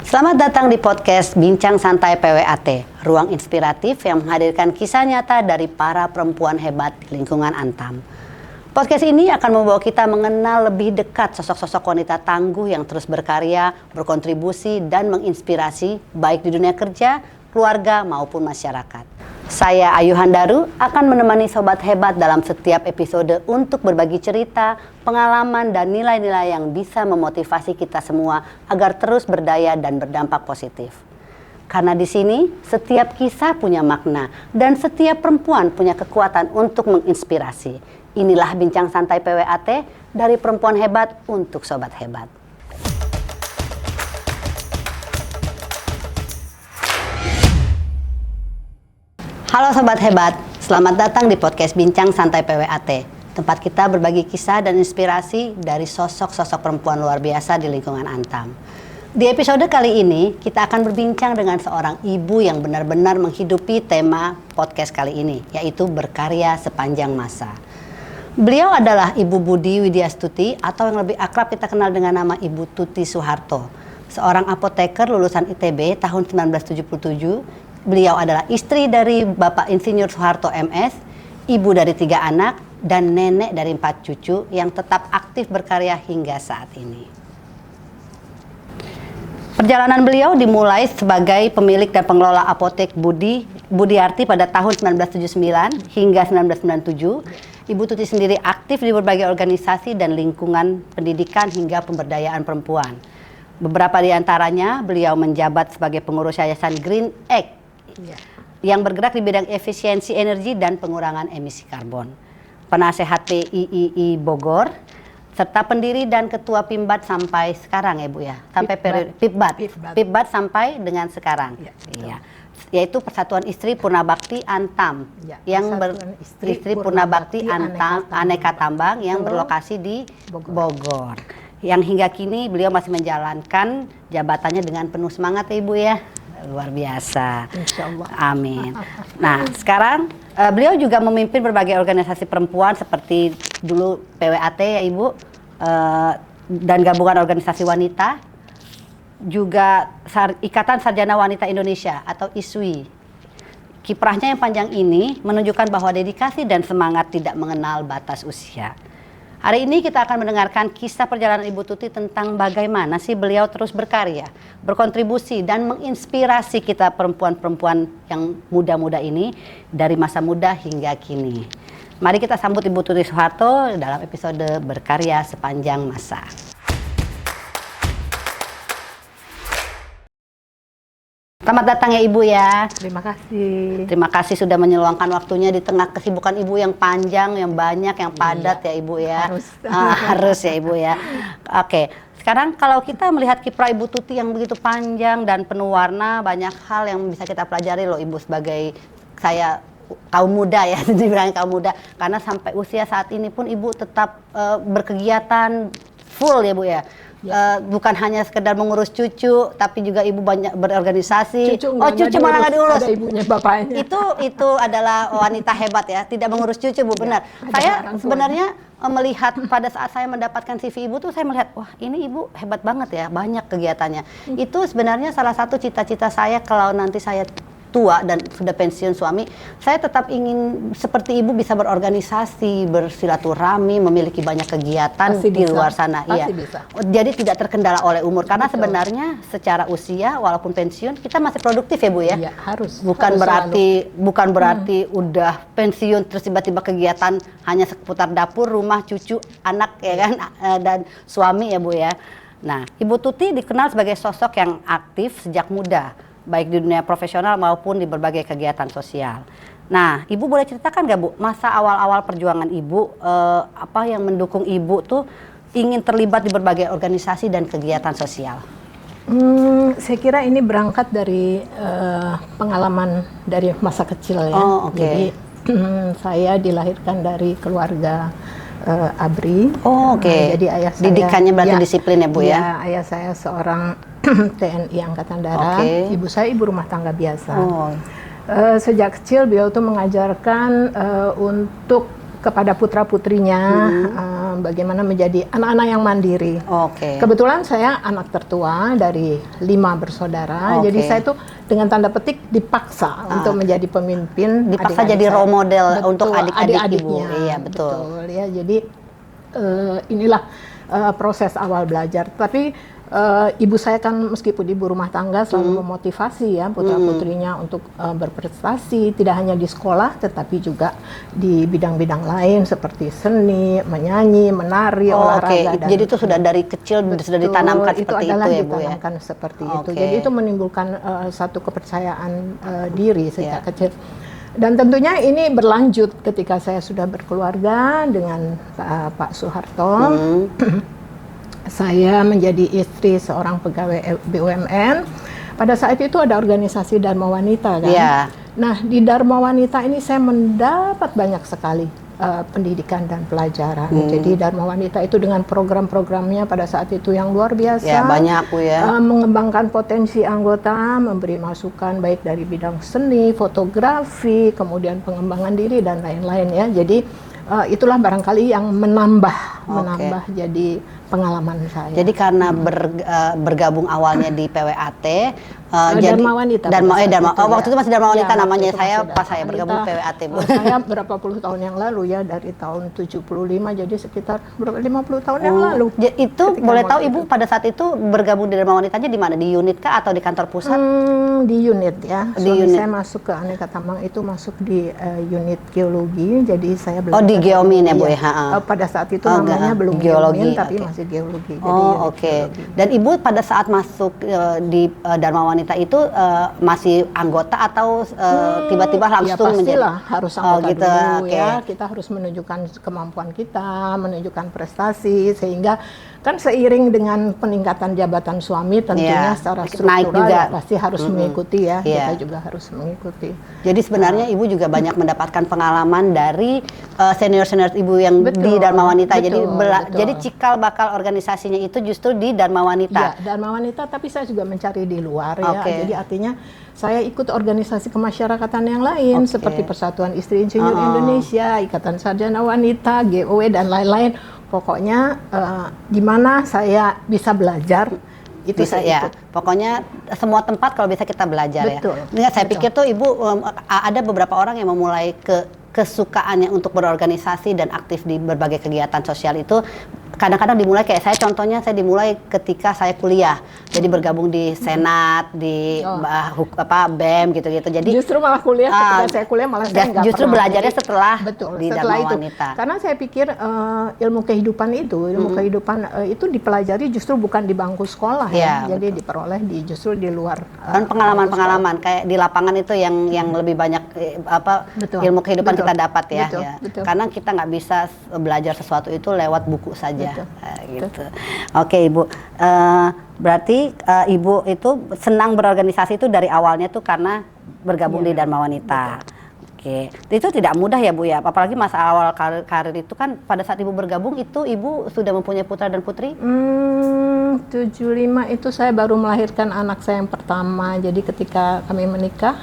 Selamat datang di podcast Bincang Santai PWAT, ruang inspiratif yang menghadirkan kisah nyata dari para perempuan hebat di lingkungan Antam. Podcast ini akan membawa kita mengenal lebih dekat sosok-sosok wanita tangguh yang terus berkarya, berkontribusi, dan menginspirasi baik di dunia kerja, keluarga, maupun masyarakat. Saya Ayu Handaru akan menemani sobat hebat dalam setiap episode untuk berbagi cerita, pengalaman, dan nilai-nilai yang bisa memotivasi kita semua agar terus berdaya dan berdampak positif. Karena di sini setiap kisah punya makna dan setiap perempuan punya kekuatan untuk menginspirasi. Inilah Bincang Santai PWAT dari perempuan hebat untuk sobat hebat. Halo sobat hebat, selamat datang di podcast Bincang Santai PWAT, tempat kita berbagi kisah dan inspirasi dari sosok-sosok perempuan luar biasa di lingkungan Antam. Di episode kali ini, kita akan berbincang dengan seorang ibu yang benar-benar menghidupi tema podcast kali ini, yaitu berkarya sepanjang masa. Beliau adalah Ibu Budi Widyastuti atau yang lebih akrab kita kenal dengan nama Ibu Tuti Soeharto, seorang apoteker lulusan ITB tahun 1977. Beliau adalah istri dari Bapak Insinyur Soeharto MS, ibu dari 3 anak, dan nenek dari 4 cucu yang tetap aktif berkarya hingga saat ini. Perjalanan beliau dimulai sebagai pemilik dan pengelola apotek Budiarti pada tahun 1979 hingga 1997. Ibu Tuti sendiri aktif di berbagai organisasi dan lingkungan pendidikan hingga pemberdayaan perempuan. Beberapa di antaranya beliau menjabat sebagai pengurus Yayasan Green Egg yang bergerak di bidang efisiensi energi dan pengurangan emisi karbon, penasehat PIII Bogor, serta pendiri dan ketua PIMBAT sampai sekarang ya Bu ya, sampai PIBBAT sampai dengan sekarang, yaitu Persatuan Istri Purnabakti Antam, yang Istri Purnabakti Antam Aneka Tambang yang berlokasi di Bogor. Yang hingga kini beliau masih menjalankan jabatannya dengan penuh semangat ya Ibu ya. Luar biasa. Insya Allah. Amin. Nah, sekarang beliau juga memimpin berbagai organisasi perempuan seperti dulu PWAT ya Ibu, dan gabungan organisasi wanita, juga Ikatan Sarjana Wanita Indonesia atau ISWI. Kiprahnya yang panjang ini menunjukkan bahwa dedikasi dan semangat tidak mengenal batas usia. Hari ini kita akan mendengarkan kisah perjalanan Ibu Tuti tentang bagaimana sih beliau terus berkarya, berkontribusi, dan menginspirasi kita perempuan-perempuan yang muda-muda ini dari masa muda hingga kini. Mari kita sambut Ibu Tuti Soeharto dalam episode Berkarya Sepanjang Masa. Selamat datang ya Ibu ya. Terima kasih. Terima kasih sudah menyuangkan waktunya di tengah kesibukan Ibu yang panjang, yang banyak, yang padat ya Ibu ya. Harus. Harus ya Ibu ya. Oke, sekarang kalau kita melihat kiprah Ibu Tuti yang begitu panjang dan penuh warna, banyak hal yang bisa kita pelajari loh Ibu sebagai saya kaum muda ya, dibilang kaum muda. Karena sampai usia saat ini pun Ibu tetap berkegiatan full ya Bu ya. Bukan hanya sekedar mengurus cucu, tapi juga Ibu banyak berorganisasi. Cucu malah nggak diurus. Ada ibunya, bapaknya. Itu adalah wanita hebat ya, tidak mengurus cucu Bu, benar. Saya sebenarnya melihat pada saat saya mendapatkan CV Ibu tuh saya melihat, wah ini Ibu hebat banget ya, banyak kegiatannya. Itu sebenarnya salah satu cita-cita saya kalau nanti saya tua dan sudah pensiun suami, saya tetap ingin seperti Ibu bisa berorganisasi, bersilaturahmi, memiliki banyak kegiatan di luar sana. Iya. Bisa. Jadi tidak terkendala oleh umur karena sebenarnya secara usia walaupun pensiun kita masih produktif ya Bu ya. Iya, harus. Bukan harus berarti udah pensiun terus tiba-tiba kegiatan hanya seputar dapur, rumah, cucu, anak ya kan dan suami ya Bu ya. Nah, Ibu Tuti dikenal sebagai sosok yang aktif sejak muda, baik di dunia profesional maupun di berbagai kegiatan sosial. Nah, Ibu boleh ceritakan nggak Bu, masa awal-awal perjuangan Ibu, apa yang mendukung Ibu tuh ingin terlibat di berbagai organisasi dan kegiatan sosial? Saya kira ini berangkat dari pengalaman dari masa kecil ya. Oh, okay. Jadi saya dilahirkan dari keluarga ABRI. Oh, oke. Jadi ayah saya didikannya berarti disiplin ya Bu ya? Ya, ayah saya seorang TNI Angkatan Darat. Okay. Ibu saya ibu rumah tangga biasa. Oh. Sejak kecil beliau tuh mengajarkan untuk kepada putra-putrinya bagaimana menjadi anak-anak yang mandiri. Oke. Kebetulan saya anak tertua dari 5 bersaudara, Oke. jadi saya tuh dengan tanda petik dipaksa untuk menjadi pemimpin. Dipaksa adik-adik jadi saya. role model Betul, untuk adik-adik ibu. adik-adiknya. Iya, betul. Ya, jadi inilah proses awal belajar. Tapi ibu saya kan meskipun ibu rumah tangga selalu memotivasi ya putra-putrinya untuk berprestasi, tidak hanya di sekolah tetapi juga di bidang-bidang lain seperti seni, menyanyi, menari, olahraga. Oke, jadi itu sudah dari kecil sudah ditanamkan itu seperti adalah itu ya Bu ya. ditanamkan seperti itu. Oke. Jadi itu menimbulkan satu kepercayaan diri sejak kecil. Dan tentunya ini berlanjut ketika saya sudah berkeluarga dengan Pak Soeharto. Saya menjadi istri seorang pegawai BUMN. Pada saat itu ada organisasi Dharma Wanita kan. Iya. Nah, di Dharma Wanita ini saya mendapat banyak sekali pendidikan dan pelajaran. Jadi Dharma Wanita itu dengan program-programnya pada saat itu yang luar biasa. Ya, banyak Bu ya. Mengembangkan potensi anggota, memberi masukan baik dari bidang seni, fotografi, kemudian pengembangan diri dan lain-lain ya. Jadi itulah barangkali yang menambah jadi pengalaman saya. Jadi karena bergabung awalnya di PWAT, Dharma Wanita. Waktu itu masih Dharma Wanita Ya, namanya. waktu itu Saya masih pas Dharma saya bergabung Wanita. PWAT Bu. Saya berapa puluh tahun yang lalu ya, dari tahun 75, jadi sekitar 50 tahun yang lalu. Itu boleh tahu Ibu pada saat itu bergabung di Dharma Wanitanya di mana? Di unit kah atau di kantor pusat? Di unit ya. Di Suami unit. saya masuk ke Aneka Tambang itu masuk di unit geologi, jadi saya belajar. Di Geomin ya Bu ya. Pada saat itu namanya belum geologi, Geomin, tapi oke. masih geologi. Jadi Oh unit oke. geologi. Dan Ibu pada saat masuk di Dharma Wanita itu masih anggota atau tiba-tiba langsung ya pastilah harus anggota gitu, dulu oke. ya. Kita harus menunjukkan kemampuan kita, menunjukkan prestasi, sehingga kan seiring dengan peningkatan jabatan suami tentunya Iya, secara naik struktural juga. ya pasti harus mengikuti ya. Iya. Kita juga harus mengikuti. Jadi sebenarnya Ibu juga banyak mendapatkan pengalaman dari senior-senior Ibu yang Betul, di Dharma Wanita. betul, betul. Jadi cikal bakal organisasinya itu justru di Dharma Wanita. Iya, Dharma Wanita, tapi saya juga mencari di luar Oke. ya. Jadi artinya saya ikut organisasi kemasyarakatan yang lain Oke. seperti Persatuan Istri Insinyur Indonesia, Ikatan Sarjana Wanita, GOW dan lain-lain. Pokoknya di mana saya bisa belajar itu Bisa saya ya, ikut. pokoknya semua tempat kalau bisa kita belajar Betul, ya. Ingat, saya betul. pikir tuh Ibu ada beberapa orang yang memulai kesukaannya untuk berorganisasi dan aktif di berbagai kegiatan sosial itu kadang-kadang dimulai kayak saya, contohnya saya dimulai ketika saya kuliah, jadi bergabung di Senat, di BEM gitu-gitu. Jadi Justru malah kuliah ketika saya kuliah malah saya nggak justru pernah. belajarnya Jadi, setelah betul, di setelah Dharma itu. Wanita. Karena saya pikir ilmu kehidupan itu dipelajari justru bukan di bangku sekolah Ya, ya. Jadi diperoleh justru di luar. Dan pengalaman-pengalaman kayak di lapangan itu yang lebih banyak Betul, ilmu kehidupan betul, kita dapat ya, betul, ya. betul. Karena kita nggak bisa belajar sesuatu itu lewat buku saja. Betul, Gitu. Oke Ibu, berarti Ibu itu senang berorganisasi itu dari awalnya tuh karena bergabung di Dharma Wanita. Oke, itu tidak mudah ya Bu ya, apalagi masa awal karir itu kan pada saat Ibu bergabung itu Ibu sudah mempunyai putra dan putri? 75 itu saya baru melahirkan anak saya yang pertama. Jadi ketika kami menikah,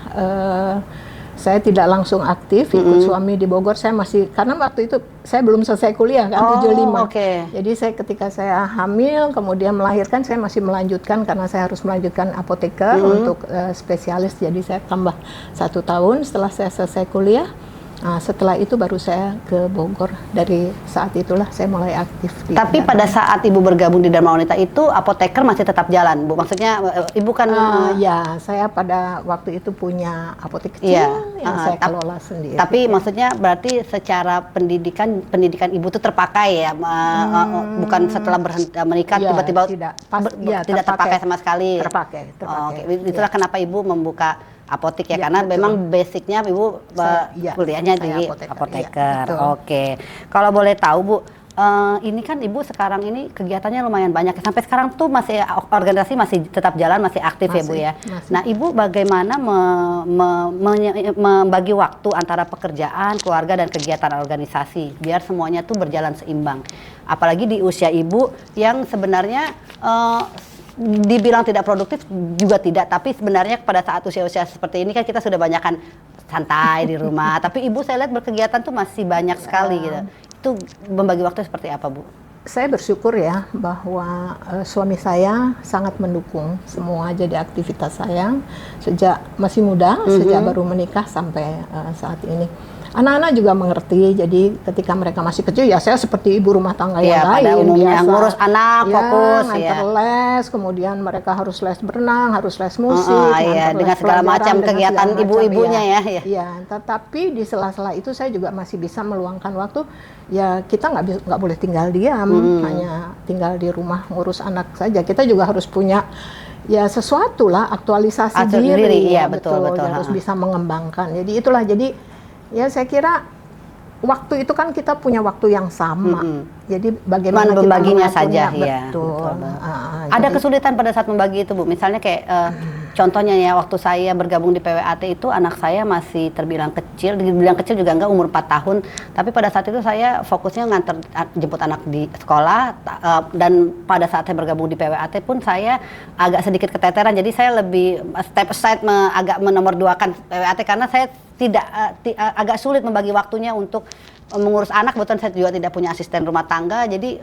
saya tidak langsung aktif ikut suami di Bogor. Saya masih, karena waktu itu saya belum selesai kuliah kan, 75. Oke. Jadi ketika saya hamil kemudian melahirkan, saya masih melanjutkan karena saya harus melanjutkan apoteker untuk spesialis. Jadi saya tambah 1 tahun setelah saya selesai kuliah. Nah, setelah itu baru saya ke Bogor. Dari saat itulah saya mulai aktif. Tapi pada saat Ibu bergabung di Dharma Wanita itu apoteker masih tetap jalan, Bu? Maksudnya Ibu kan... ya, saya pada waktu itu punya apotek kecil yang saya kelola sendiri. Tapi maksudnya berarti secara pendidikan Ibu itu terpakai ya, bukan setelah menikah Ya, tiba-tiba tidak terpakai sama sekali. Terpakai. Oke. Itulah kenapa Ibu membuka apotek ya, karena betul. memang basicnya Ibu kuliahnya di saya apoteker. betul. Oke. Kalau boleh tahu Bu, ini kan Ibu sekarang ini kegiatannya lumayan banyak. Sampai sekarang tuh masih organisasi masih tetap jalan, masih aktif ya Bu ya. Masih. Nah Ibu bagaimana membagi waktu antara pekerjaan, keluarga dan kegiatan organisasi biar semuanya tuh berjalan seimbang. Apalagi di usia Ibu yang sebenarnya dibilang tidak produktif juga tidak, tapi sebenarnya pada saat usia-usia seperti ini kan kita sudah banyakkan santai di rumah. Tapi Ibu saya lihat berkegiatan tuh masih banyak sekali gitu. itu membagi waktu seperti apa, Bu? Saya bersyukur ya bahwa suami saya sangat mendukung semua jadi aktivitas saya sejak masih muda, sejak baru menikah sampai saat ini. Anak-anak juga mengerti, jadi ketika mereka masih kecil ya saya seperti ibu rumah tangga yang lain, pada umumnya biasa ngurus anak, fokus, nganter les, kemudian mereka harus les berenang, harus les musik, dengan segala macam kegiatan ibu-ibunya ya. Iya, tetapi di sela-sela itu saya juga masih bisa meluangkan waktu. Ya kita nggak boleh tinggal diam, hanya tinggal di rumah ngurus anak saja. Kita juga harus punya ya sesuatu lah, aktualisasi diri. Ya, betul. Harus bisa mengembangkan. Jadi itulah, jadi ya saya kira waktu itu kan kita punya waktu yang sama. Jadi bagaimana kita membaginya saja, betul. Ada kesulitan pada saat membagi itu, Bu. Misalnya kayak contohnya ya, waktu saya bergabung di PWAT itu anak saya masih terbilang kecil, dibilang kecil juga enggak, umur 4 tahun. Tapi pada saat itu saya fokusnya nganter jemput anak di sekolah, dan pada saat saya bergabung di PWAT pun saya agak sedikit keteteran. Jadi saya lebih step aside, agak menomorduakan PWAT karena saya tidak agak sulit membagi waktunya untuk mengurus anak. Kebetulan saya juga tidak punya asisten rumah tangga, jadi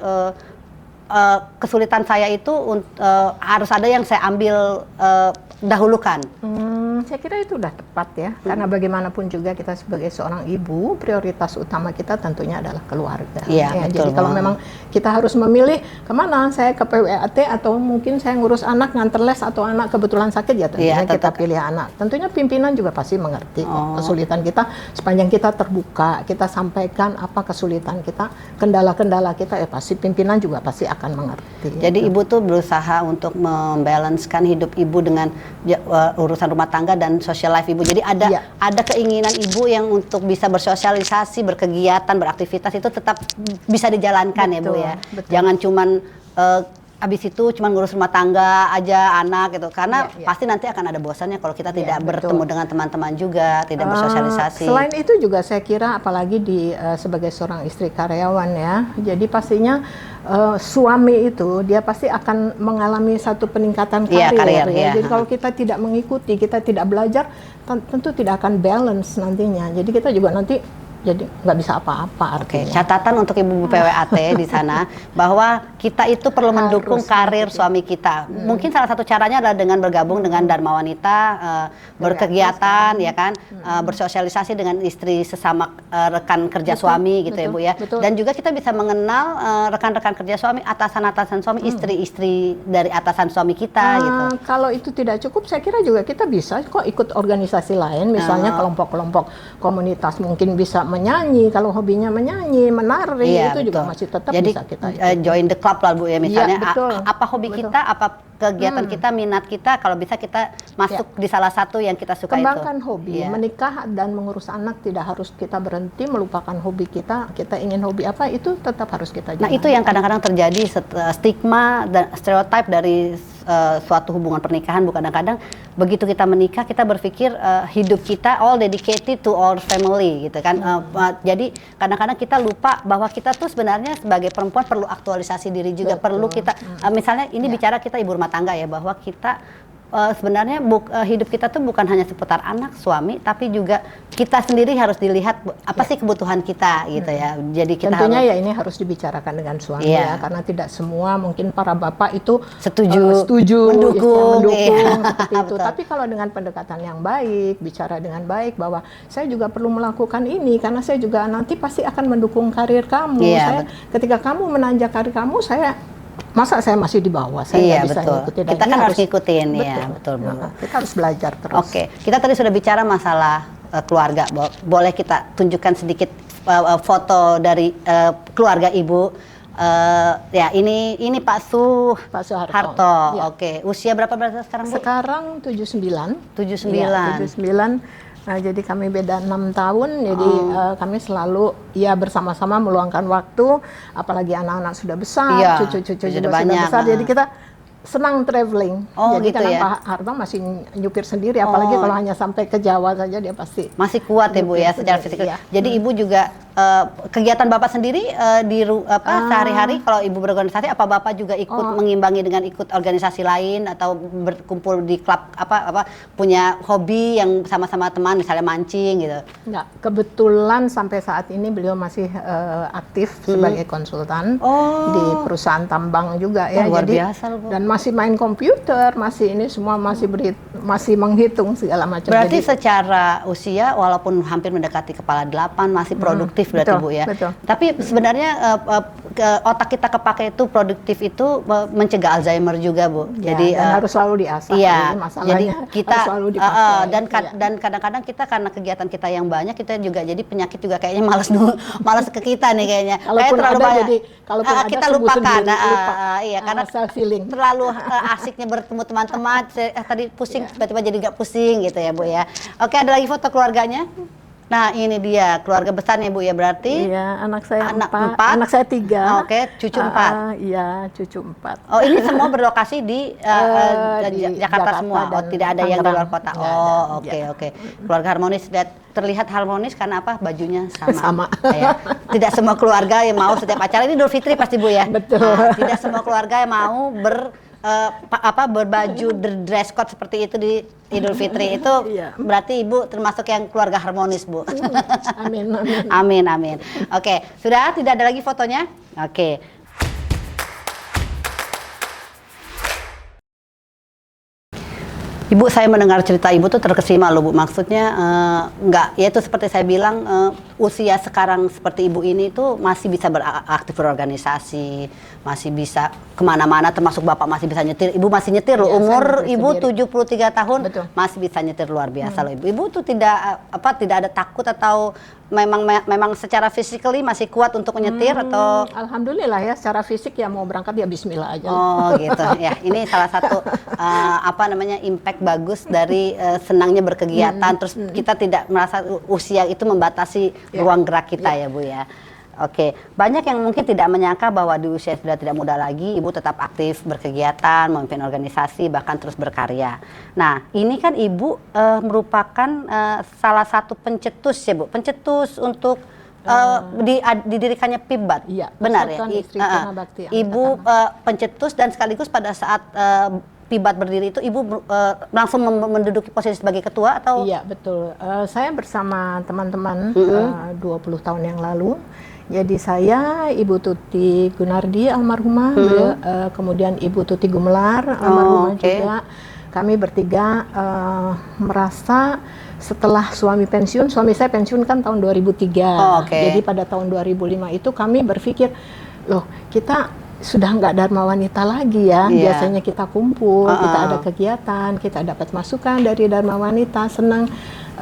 kesulitan saya itu harus ada yang saya ambil dahulukan. Saya kira itu udah tepat ya, karena bagaimanapun juga kita sebagai seorang ibu, prioritas utama kita tentunya adalah keluarga. Betul, jadi kalau memang kita harus memilih kemana, saya ke PWAT atau mungkin saya ngurus anak, nganter les, atau anak kebetulan sakit, ya tentunya kita pilih anak. Tentunya pimpinan juga pasti mengerti kesulitan kita, sepanjang kita terbuka, kita sampaikan apa kesulitan kita, kendala-kendala kita, ya pasti pimpinan juga pasti akan mengerti. Jadi Ibu tuh berusaha untuk membalancekan hidup Ibu dengan urusan rumah tangga dan social life Ibu. Jadi ada keinginan Ibu yang untuk bisa bersosialisasi, berkegiatan, beraktivitas itu tetap bisa dijalankan, ya Bu ya. Betul. Jangan cuman habis itu cuman ngurus rumah tangga aja, anak gitu. Karena pasti nanti akan ada bosannya kalau kita tidak bertemu dengan teman-teman juga, tidak bersosialisasi. Selain itu juga saya kira apalagi sebagai seorang istri karyawan ya. Jadi pastinya suami itu dia pasti akan mengalami satu peningkatan karir, ya. Jadi kalau kita tidak mengikuti, kita tidak belajar, tentu tidak akan balance nantinya. Jadi kita juga nanti jadi nggak bisa apa-apa artinya. Catatan untuk Ibu PWAT di sana bahwa kita itu perlu mendukung karir suami kita. Mungkin salah satu caranya adalah dengan bergabung dengan Dharma Wanita, berkegiatan ya kan, bersosialisasi dengan istri sesama rekan kerja suami gitu ya Bu ya. Dan juga kita bisa mengenal rekan-rekan kerja suami, atasan-atasan suami, istri-istri dari atasan suami kita gitu. Kalau itu tidak cukup, saya kira juga kita bisa kok ikut organisasi lain, misalnya kelompok-kelompok komunitas, mungkin bisa menyanyi, kalau hobinya menyanyi, menari, itu juga masih tetap jadi, bisa kita join the club lah Bu ya, misalnya apa hobi kita, apa kegiatan kita, minat kita, kalau bisa kita masuk di salah satu yang kita suka. Kembangkan hobi. Menikah dan mengurus anak tidak harus kita berhenti melupakan hobi kita. Kita ingin hobi apa, itu tetap harus kita jalankan. Nah itu yang kadang-kadang terjadi, stigma dan stereotip dari suatu hubungan pernikahan. Kadang-kadang begitu kita menikah, kita berpikir hidup kita all dedicated to our family gitu kan. Jadi kadang-kadang kita lupa bahwa kita tuh sebenarnya sebagai perempuan perlu aktualisasi diri juga. Perlu kita misalnya ini bicara kita ibu rumah tangga ya, bahwa kita sebenarnya hidup kita tuh bukan hanya seputar anak, suami, tapi juga kita sendiri harus dilihat apa sih kebutuhan kita gitu ya. Jadi kita tentunya ya ini harus dibicarakan dengan suami ya, karena tidak semua mungkin para bapak itu setuju mendukung seperti itu. Tapi kalau dengan pendekatan yang baik, bicara dengan baik bahwa saya juga perlu melakukan ini karena saya juga nanti pasti akan mendukung karir kamu. Ketika kamu menanjak karir kamu, masa saya masih di bawah, saya nggak bisa ngikutin. Kita kan harus ngikutin, betul. Kita harus belajar terus. Oke, kita tadi sudah bicara masalah keluarga. Boleh kita tunjukkan sedikit foto dari keluarga Ibu? Ya ini Pak Suharto. Oke, usia berapa sekarang Bu? Sekarang 79. 79. Nah, jadi kami beda 6 tahun, jadi kami selalu bersama-sama meluangkan waktu, apalagi anak-anak sudah besar, cucu-cucu juga sudah besar, jadi kita senang traveling. Oh, Jadi gitu karena ya? Pak Harto masih nyupir sendiri, apalagi Oh. kalau hanya sampai ke Jawa saja dia pasti Masih kuat ya Bu ya nyupir secara sendiri, fisik. iya. Jadi Ibu juga kegiatan Bapak sendiri sehari-hari kalau Ibu berorganisasi, apa Bapak juga ikut mengimbangi dengan ikut organisasi lain atau berkumpul di klub apa punya hobi yang sama-sama teman misalnya mancing gitu? Enggak, kebetulan sampai saat ini beliau masih aktif sebagai konsultan di perusahaan tambang juga ya. Luar Jadi biasa loh, Bu. dan masih main komputer, masih ini semua masih menghitung segala macam. Berarti Jadi, secara usia walaupun hampir mendekati kepala 8 masih produktif berarti betul, Bu ya. betul. Tapi sebenarnya otak kita kepake itu produktif itu mencegah Alzheimer juga Bu. ya, Jadi dan harus selalu diasah. iya, Jadi masalahnya jadi kita harus selalu dipakai. dan kadang-kadang kita karena kegiatan kita yang banyak kita juga jadi penyakit juga kayaknya malas ke kita nih kayaknya. Kalaupun terlalu ada, banyak. jadi kalaupun ada Kita sembuh lupakan. sendiri, lupa. Iya, karena self healing. terlalu asiknya bertemu teman-teman. Tadi pusing tiba-tiba jadi nggak pusing gitu ya Bu ya. Oke, ada lagi foto keluarganya. Nah, ini dia keluarga besarnya Bu ya berarti. Iya, anak saya Anak 4. anak saya 3. Oke, cucu 4. Iya, cucu 4. Oh, ini semua berlokasi di, Di Jakarta semua. Oh, dan tidak ada yang di luar Tangerang. kota. Nggak Oh, ada, oke, ya. oke. Keluarga harmonis terlihat harmonis karena apa? Bajunya sama. Sama. Ya. Tidak semua keluarga yang mau setiap acara ini Idul Fitri pasti Bu ya. Betul. Nah, tidak semua keluarga yang mau berbaju dress code seperti itu di Idul Fitri itu. Iya. Berarti Ibu termasuk yang keluarga harmonis Bu. Amin, amin. Amin, amin. Oke, sudah tidak ada lagi fotonya? Oke. Ibu, saya mendengar cerita Ibu tuh terkesima loh Bu. Maksudnya enggak, ya itu seperti saya bilang usia sekarang seperti Ibu ini tuh masih bisa beraktif berorganisasi, masih bisa kemana-mana, termasuk Bapak masih bisa nyetir. Ibu masih nyetir loh, Iya, saya umur nyetir Ibu sendiri. 73 tahun Betul. masih bisa nyetir, luar biasa loh Ibu. Ibu tuh tidak ada takut atau memang secara physically masih kuat untuk menyetir atau Alhamdulillah ya, secara fisik ya mau berangkat ya Bismillah aja. oh gitu ya, ini salah satu impact bagus dari senangnya berkegiatan. Terus kita tidak merasa usia itu membatasi ruang gerak kita ya Bu ya. Oke, banyak yang mungkin tidak menyangka bahwa di usia sudah tidak muda lagi, Ibu tetap aktif berkegiatan, memimpin organisasi, bahkan terus berkarya. Nah, ini kan Ibu merupakan salah satu pencetus ya Bu, pencetus untuk didirikannya PIBAT. Iya, benar ya? Persatuan Istri Purna Bakti Ibu pencetus dan sekaligus pada saat PIBAT berdiri itu Ibu langsung menduduki posisi sebagai ketua atau? Iya, betul. Saya bersama teman-teman 20 tahun yang lalu. Jadi saya, Ibu Tuti Gunardi almarhumah, kemudian Ibu Tuti Gumelar almarhumah juga. Kami bertiga merasa setelah suami pensiun, suami saya pensiun kan tahun 2003. Jadi pada tahun 2005 itu kami berpikir, loh kita sudah nggak Dharma Wanita lagi ya. Biasanya kita kumpul, kita ada kegiatan, kita dapat masukan dari Dharma Wanita, senang.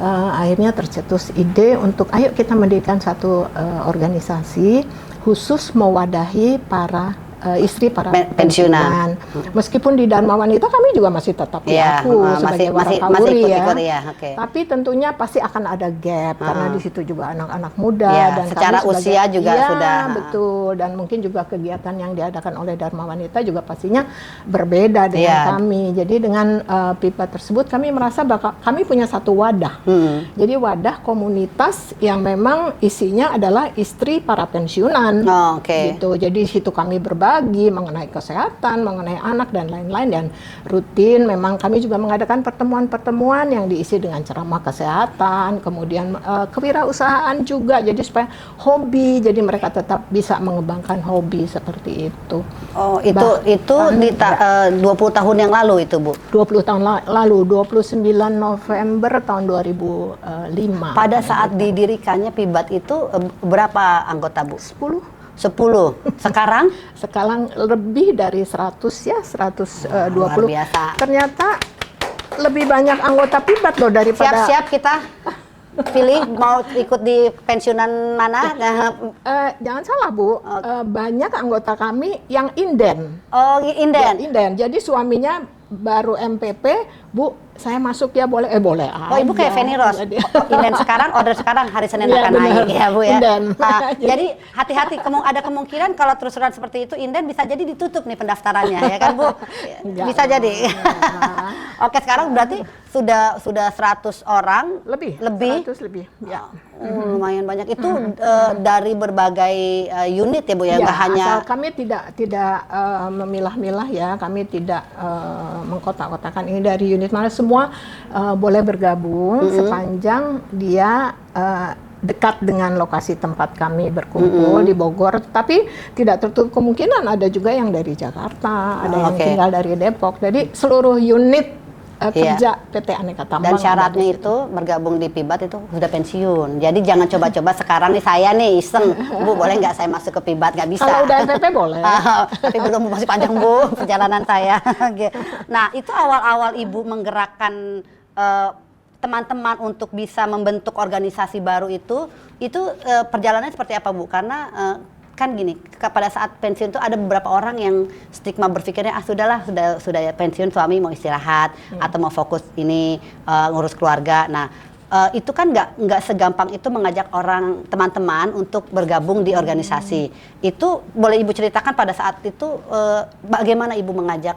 Akhirnya tercetus ide untuk ayo kita mendirikan satu organisasi khusus mewadahi para istri para pensiunan. Meskipun di Dharma Wanita kami juga masih tetap diaku sebagai warakawuri ya. Tapi tentunya pasti akan ada gap karena di situ juga anak-anak muda dan secara kami usia juga sudah betul, dan mungkin juga kegiatan yang diadakan oleh Dharma Wanita juga pastinya berbeda dengan kami. Jadi dengan PIBAT tersebut kami merasa bahwa kami punya satu wadah. Jadi wadah komunitas yang memang isinya adalah istri para pensiunan. Gitu. Jadi di situ kami berbagi mengenai kesehatan, mengenai anak dan lain-lain, dan rutin memang kami juga mengadakan pertemuan-pertemuan yang diisi dengan ceramah kesehatan, kemudian kewirausahaan juga, jadi supaya hobi, jadi mereka tetap bisa mengembangkan hobi seperti itu. Oh, itu di 20 tahun yang lalu itu Bu? 20 tahun lalu, 29 November tahun 2005. Pada saat didirikannya PIBAT itu berapa anggota Bu? 10. Sekarang? Sekarang lebih dari 100 ya, 120. Luar biasa. Ternyata lebih banyak anggota PIBAT loh daripada... Siap-siap kita pilih mau ikut di pensiunan mana? Jangan salah Bu, banyak anggota kami yang inden. Oh, inden. Ya, inden. Jadi suaminya baru MPP, Bu, saya masuk ya boleh, boleh Oh, Ibu kayak Feni Rose. Inden sekarang, order sekarang, hari Senin akan naik ya Bu ya. Jadi hati-hati, ada kemungkinan kalau terus-terusan seperti itu Inden bisa jadi ditutup nih pendaftarannya ya kan Bu? Bisa jadi. Oke, sekarang berarti sudah 100 orang lebih 100 lebih ya. Lumayan banyak itu dari berbagai unit ya Bu ya, nggak hanya kami tidak memilah-milah ya, kami tidak mengkotak-kotakan ini dari unit mana, semua boleh bergabung sepanjang dia dekat dengan lokasi tempat kami berkumpul di Bogor, tapi tidak tertutup kemungkinan ada juga yang dari Jakarta, ada yang tinggal dari Depok, jadi seluruh unit kerja PT Aneka Tambang. Dan syaratnya itu bergabung di PIBAT itu sudah pensiun. Jadi jangan coba-coba sekarang nih saya nih iseng, Bu boleh nggak saya masuk ke PIBAT? Nggak bisa. Kalau udah MPP boleh. Tapi belum, masih panjang Bu perjalanan saya. Nah itu awal-awal Ibu menggerakkan teman-teman untuk bisa membentuk organisasi baru itu perjalanannya seperti apa Bu? Karena kan gini, pada saat pensiun tuh ada beberapa orang yang stigma berpikirnya sudahlah sudah ya pensiun, suami mau istirahat atau mau fokus ini ngurus keluarga. Nah itu kan nggak segampang itu mengajak orang teman-teman untuk bergabung di organisasi. Itu boleh Ibu ceritakan pada saat itu bagaimana Ibu mengajak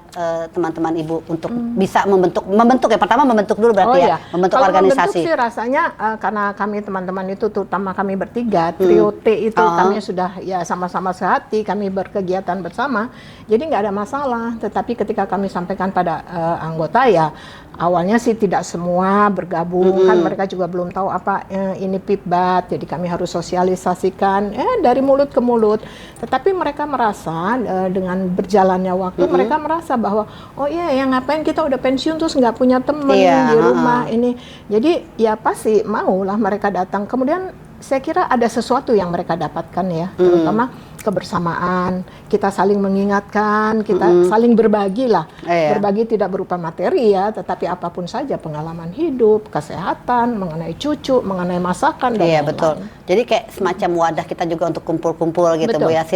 teman-teman Ibu untuk bisa membentuk ya, pertama membentuk dulu berarti membentuk kalau organisasi. Membentuk sih rasanya karena kami teman-teman itu terutama kami bertiga trio T itu kami sudah ya sama-sama sehati, kami berkegiatan bersama, jadi nggak ada masalah. Tetapi ketika kami sampaikan pada anggota ya awalnya sih tidak semua bergabung, kan mereka juga belum tahu apa ini PIBAT, jadi kami harus sosialisasikan dari mulut ke mulut. Tetapi mereka merasa dengan berjalannya waktu mereka merasa bahwa oh iya yang ngapain kita udah pensiun terus nggak punya teman di rumah ini. Jadi ya pasti maulah mereka datang. Kemudian saya kira ada sesuatu yang mereka dapatkan ya, terutama kebersamaan, kita saling mengingatkan, kita saling berbagi lah. Berbagi tidak berupa materi ya, tetapi apapun saja, pengalaman hidup, kesehatan, mengenai cucu, mengenai masakan dan lain-lain. Betul. Jadi kayak semacam wadah kita juga untuk kumpul-kumpul gitu Bu ya,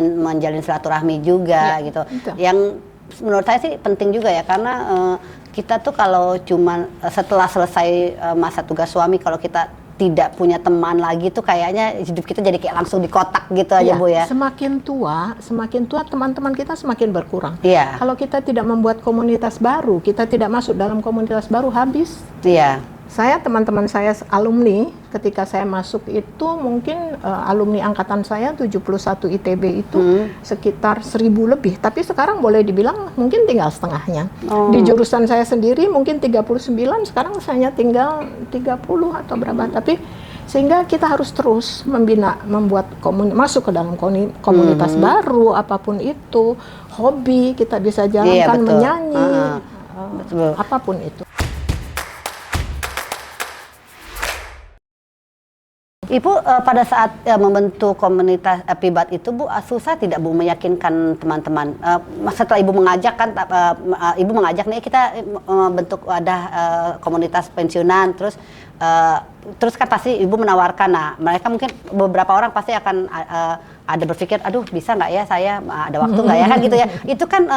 menjalin silaturahmi juga gitu. Yang menurut saya sih penting juga ya, karena kita tuh kalau cuma setelah selesai masa tugas suami, kalau kita tidak punya teman lagi tuh kayaknya hidup kita jadi kayak langsung di kotak gitu aja Bu ya. Semakin tua teman-teman kita semakin berkurang. Kalau kita tidak membuat komunitas baru, kita tidak masuk dalam komunitas baru, habis. Teman-teman saya alumni ketika saya masuk itu mungkin alumni angkatan saya 71 ITB itu sekitar 1.000 lebih, tapi sekarang boleh dibilang mungkin tinggal setengahnya. Di jurusan saya sendiri mungkin 39, sekarang saya tinggal 30 atau berapa, tapi sehingga kita harus terus membina, membuat masuk ke dalam komunitas baru, apapun itu, hobi kita bisa jalankan, menyanyi, apapun itu. Ibu pada saat membentuk komunitas PIBAT itu Bu, susah tidak Bu meyakinkan teman-teman? Setelah Ibu mengajak kan, Ibu mengajak nih kita membentuk wadah komunitas pensiunan, terus kan pasti Ibu menawarkan, nah mereka mungkin beberapa orang pasti akan ada berpikir, aduh bisa nggak ya saya, ada waktu nggak ya kan gitu ya. Itu kan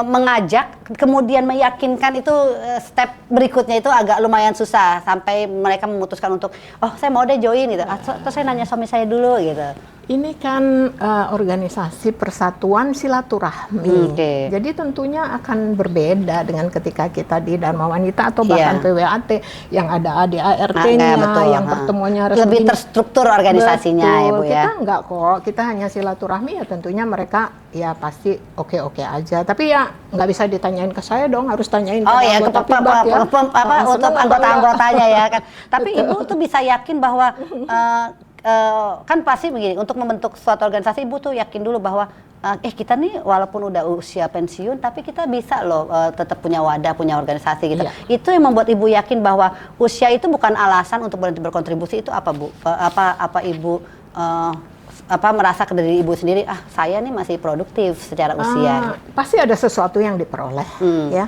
mengajak, kemudian meyakinkan itu step berikutnya itu agak lumayan susah, sampai mereka memutuskan untuk saya mau deh join gitu. Terus saya nanya suami saya dulu gitu. Ini kan organisasi persatuan silaturahmi, jadi tentunya akan berbeda dengan ketika kita di Dharma Wanita atau bahkan PWAT yang ada ADART-nya, yang pertemuannya resmi. Lebih terstruktur organisasinya ya Bu ya. Kita enggak kok, kita hanya silaturahmi ya, tentunya mereka ya pasti oke-oke aja. Tapi ya nggak bisa ditanyain ke saya dong, harus tanyain ke anggota PIBAT ya. Untuk anggota-anggotanya ya kan. Tapi Ibu tuh bisa yakin bahwa kan pasti begini, untuk membentuk suatu organisasi Ibu tuh yakin dulu bahwa kita nih walaupun udah usia pensiun tapi kita bisa loh tetap punya wadah, punya organisasi gitu. Itu yang membuat Ibu yakin bahwa usia itu bukan alasan untuk berhenti berkontribusi. Itu apa Bu? Apa Ibu merasa ke diri Ibu sendiri, saya nih masih produktif secara usia? Pasti ada sesuatu yang diperoleh ya.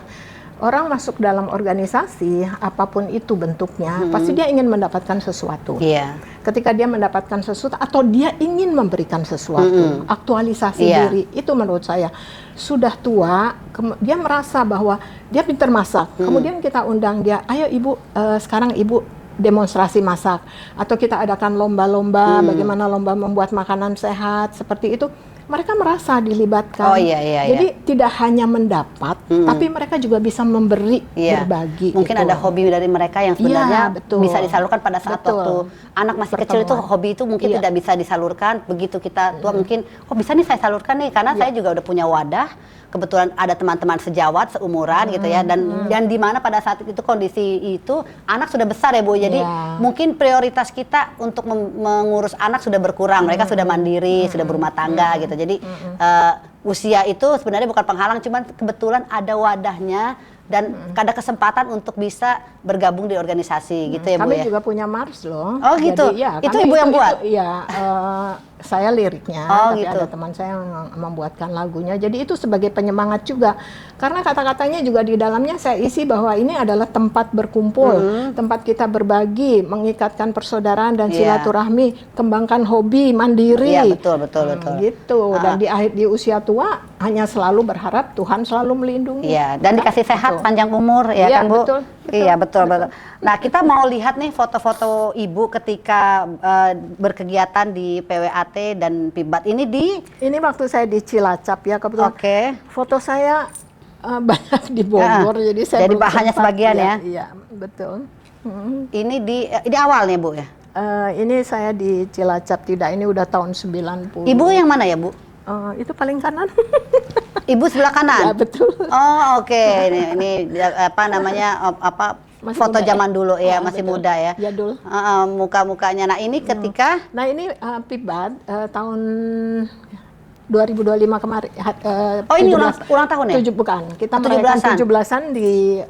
orang masuk dalam organisasi, apapun itu bentuknya, pasti dia ingin mendapatkan sesuatu. Iya. Ketika dia mendapatkan sesuatu atau dia ingin memberikan sesuatu, aktualisasi diri, itu menurut saya sudah tua, dia merasa bahwa dia pintar masak. Kemudian kita undang dia, ayo ibu, sekarang ibu demonstrasi masak, atau kita adakan lomba-lomba, bagaimana lomba membuat makanan sehat, seperti itu. Mereka merasa dilibatkan. Oh, iya. Jadi tidak hanya mendapat, tapi mereka juga bisa memberi, berbagi. Mungkin gitu. ada hobi dari mereka yang sebenarnya bisa disalurkan pada saat waktu anak masih kecil itu, hobi itu mungkin tidak bisa disalurkan. Begitu kita tua mungkin, oh bisa nih saya salurkan nih, karena saya juga udah punya wadah. Kebetulan ada teman-teman sejawat seumuran gitu ya, dan di mana pada saat itu kondisi itu anak sudah besar ya Bu, jadi mungkin prioritas kita untuk mengurus anak sudah berkurang, mereka sudah mandiri, sudah berumah tangga gitu, jadi usia itu sebenarnya bukan penghalang, cuman kebetulan ada wadahnya dan ada kesempatan untuk bisa bergabung di organisasi gitu ya Bu. Kami ya. juga punya Mars loh. Oh gitu. Jadi, ya, itu Ibu yang buat? Iya, saya liriknya, tapi gitu. ada teman saya yang membuatkan lagunya. Jadi itu sebagai penyemangat juga. Karena kata-katanya juga di dalamnya saya isi bahwa ini adalah tempat berkumpul, tempat kita berbagi, mengikatkan persaudaraan dan silaturahmi, kembangkan hobi, mandiri. Iya, betul. Gitu. Dan di usia tua hanya selalu berharap Tuhan selalu melindungi. Iya, dan dikasih sehat, panjang umur ya kan Bu? Betul. Iya, betul. Nah, kita mau lihat nih foto-foto Ibu ketika berkegiatan di PWAT dan PIBAT ini waktu saya di Cilacap ya, kebetulan. Oke. Foto saya banyak di Bogor, jadi saya jadi belum hanya sempat, sebagian ya? Iya, betul. Ini awalnya Bu ya? Ini saya di Cilacap, ini udah tahun 90. Ibu yang mana ya Bu? Itu paling kanan. Ibu sebelah kanan? Ya, betul. Oh, oke. Ini apa namanya, Masih foto muda zaman dulu ya, masih betul. muda ya. Jadul. Muka-mukanya. Nah, ini ketika Nah, ini PIBAT tahun 2025 kemarin. Oh, ini ulang tahun ya? Bukan. Kita 17-an. 17-an di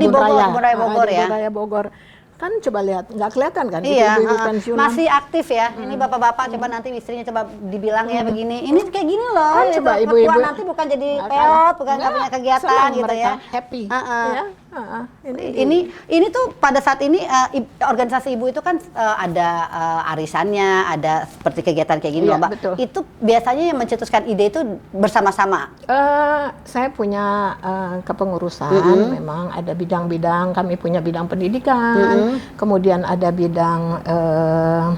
di Kebun Raya. Kebun Raya Bogor ya? Kebun Raya Bogor. Kan coba lihat, nggak kelihatan kan? Iya, Ibu-ibu pensiunan. masih aktif ya. Ini bapak-bapak, coba nanti istrinya coba dibilang ya begini. Ini kayak gini loh. Kan gitu. coba Tua ibu-ibu nanti bukan jadi peot, bukan nggak punya kegiatan senang gitu mereka, ya. happy. Ya. Ini tuh pada saat ini organisasi Ibu itu kan ada arisannya, ada seperti kegiatan kayak gini Iya, loh Mbak. betul. Itu biasanya yang mencetuskan ide itu bersama-sama. Saya punya kepengurusan, memang ada bidang-bidang, kami punya bidang pendidikan, kemudian ada bidang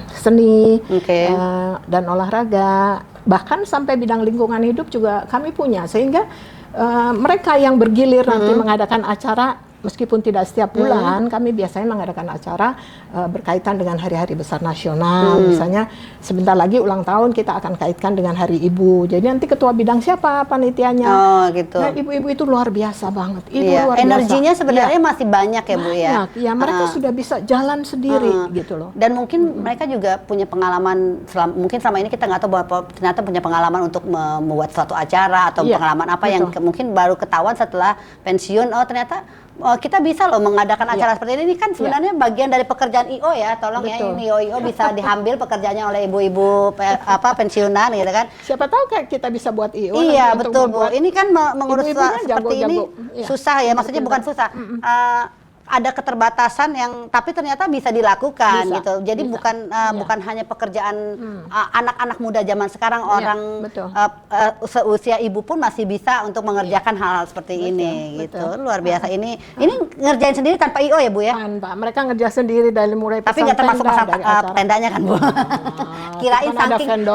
seni, dan olahraga, bahkan sampai bidang lingkungan hidup juga kami punya, sehingga mereka yang bergilir nanti mengadakan acara. Meskipun tidak setiap bulan, kami biasanya mengadakan acara berkaitan dengan hari-hari besar nasional. Misalnya sebentar lagi ulang tahun, kita akan kaitkan dengan Hari Ibu. Jadi nanti ketua bidang siapa panitianya. Oh gitu. Nah, ibu-ibu itu luar biasa banget. Iya. Luar Energinya biasa. sebenarnya masih banyak ya Bu ya. Banyak, ya mereka sudah bisa jalan sendiri gitu loh. Dan mungkin mereka juga punya pengalaman, mungkin selama ini kita nggak tahu bahwa ternyata punya pengalaman untuk membuat suatu acara atau pengalaman apa yang mungkin baru ketahuan setelah pensiun. Oh ternyata kita bisa loh mengadakan acara seperti ini kan sebenarnya bagian dari pekerjaan IO ya, tolong ya ini IO bisa diambil pekerjaannya oleh ibu-ibu pensiunan gitu kan. Siapa tahu kayak kita bisa buat IO. Iya betul Bu, ini kan mengurus seperti ini susah ya, maksudnya bukan susah. Ada keterbatasan yang tapi ternyata bisa dilakukan gitu. Jadi bukan hanya pekerjaan anak-anak muda zaman sekarang, orang seusia Ibu pun masih bisa untuk mengerjakan hal-hal seperti ini gitu. Luar biasa ini ngerjain sendiri tanpa IO ya Bu ya? Tanpa, mereka ngerjain sendiri dari mulai tapi nggak termasuk masalah tendanya kan Bu? Kirain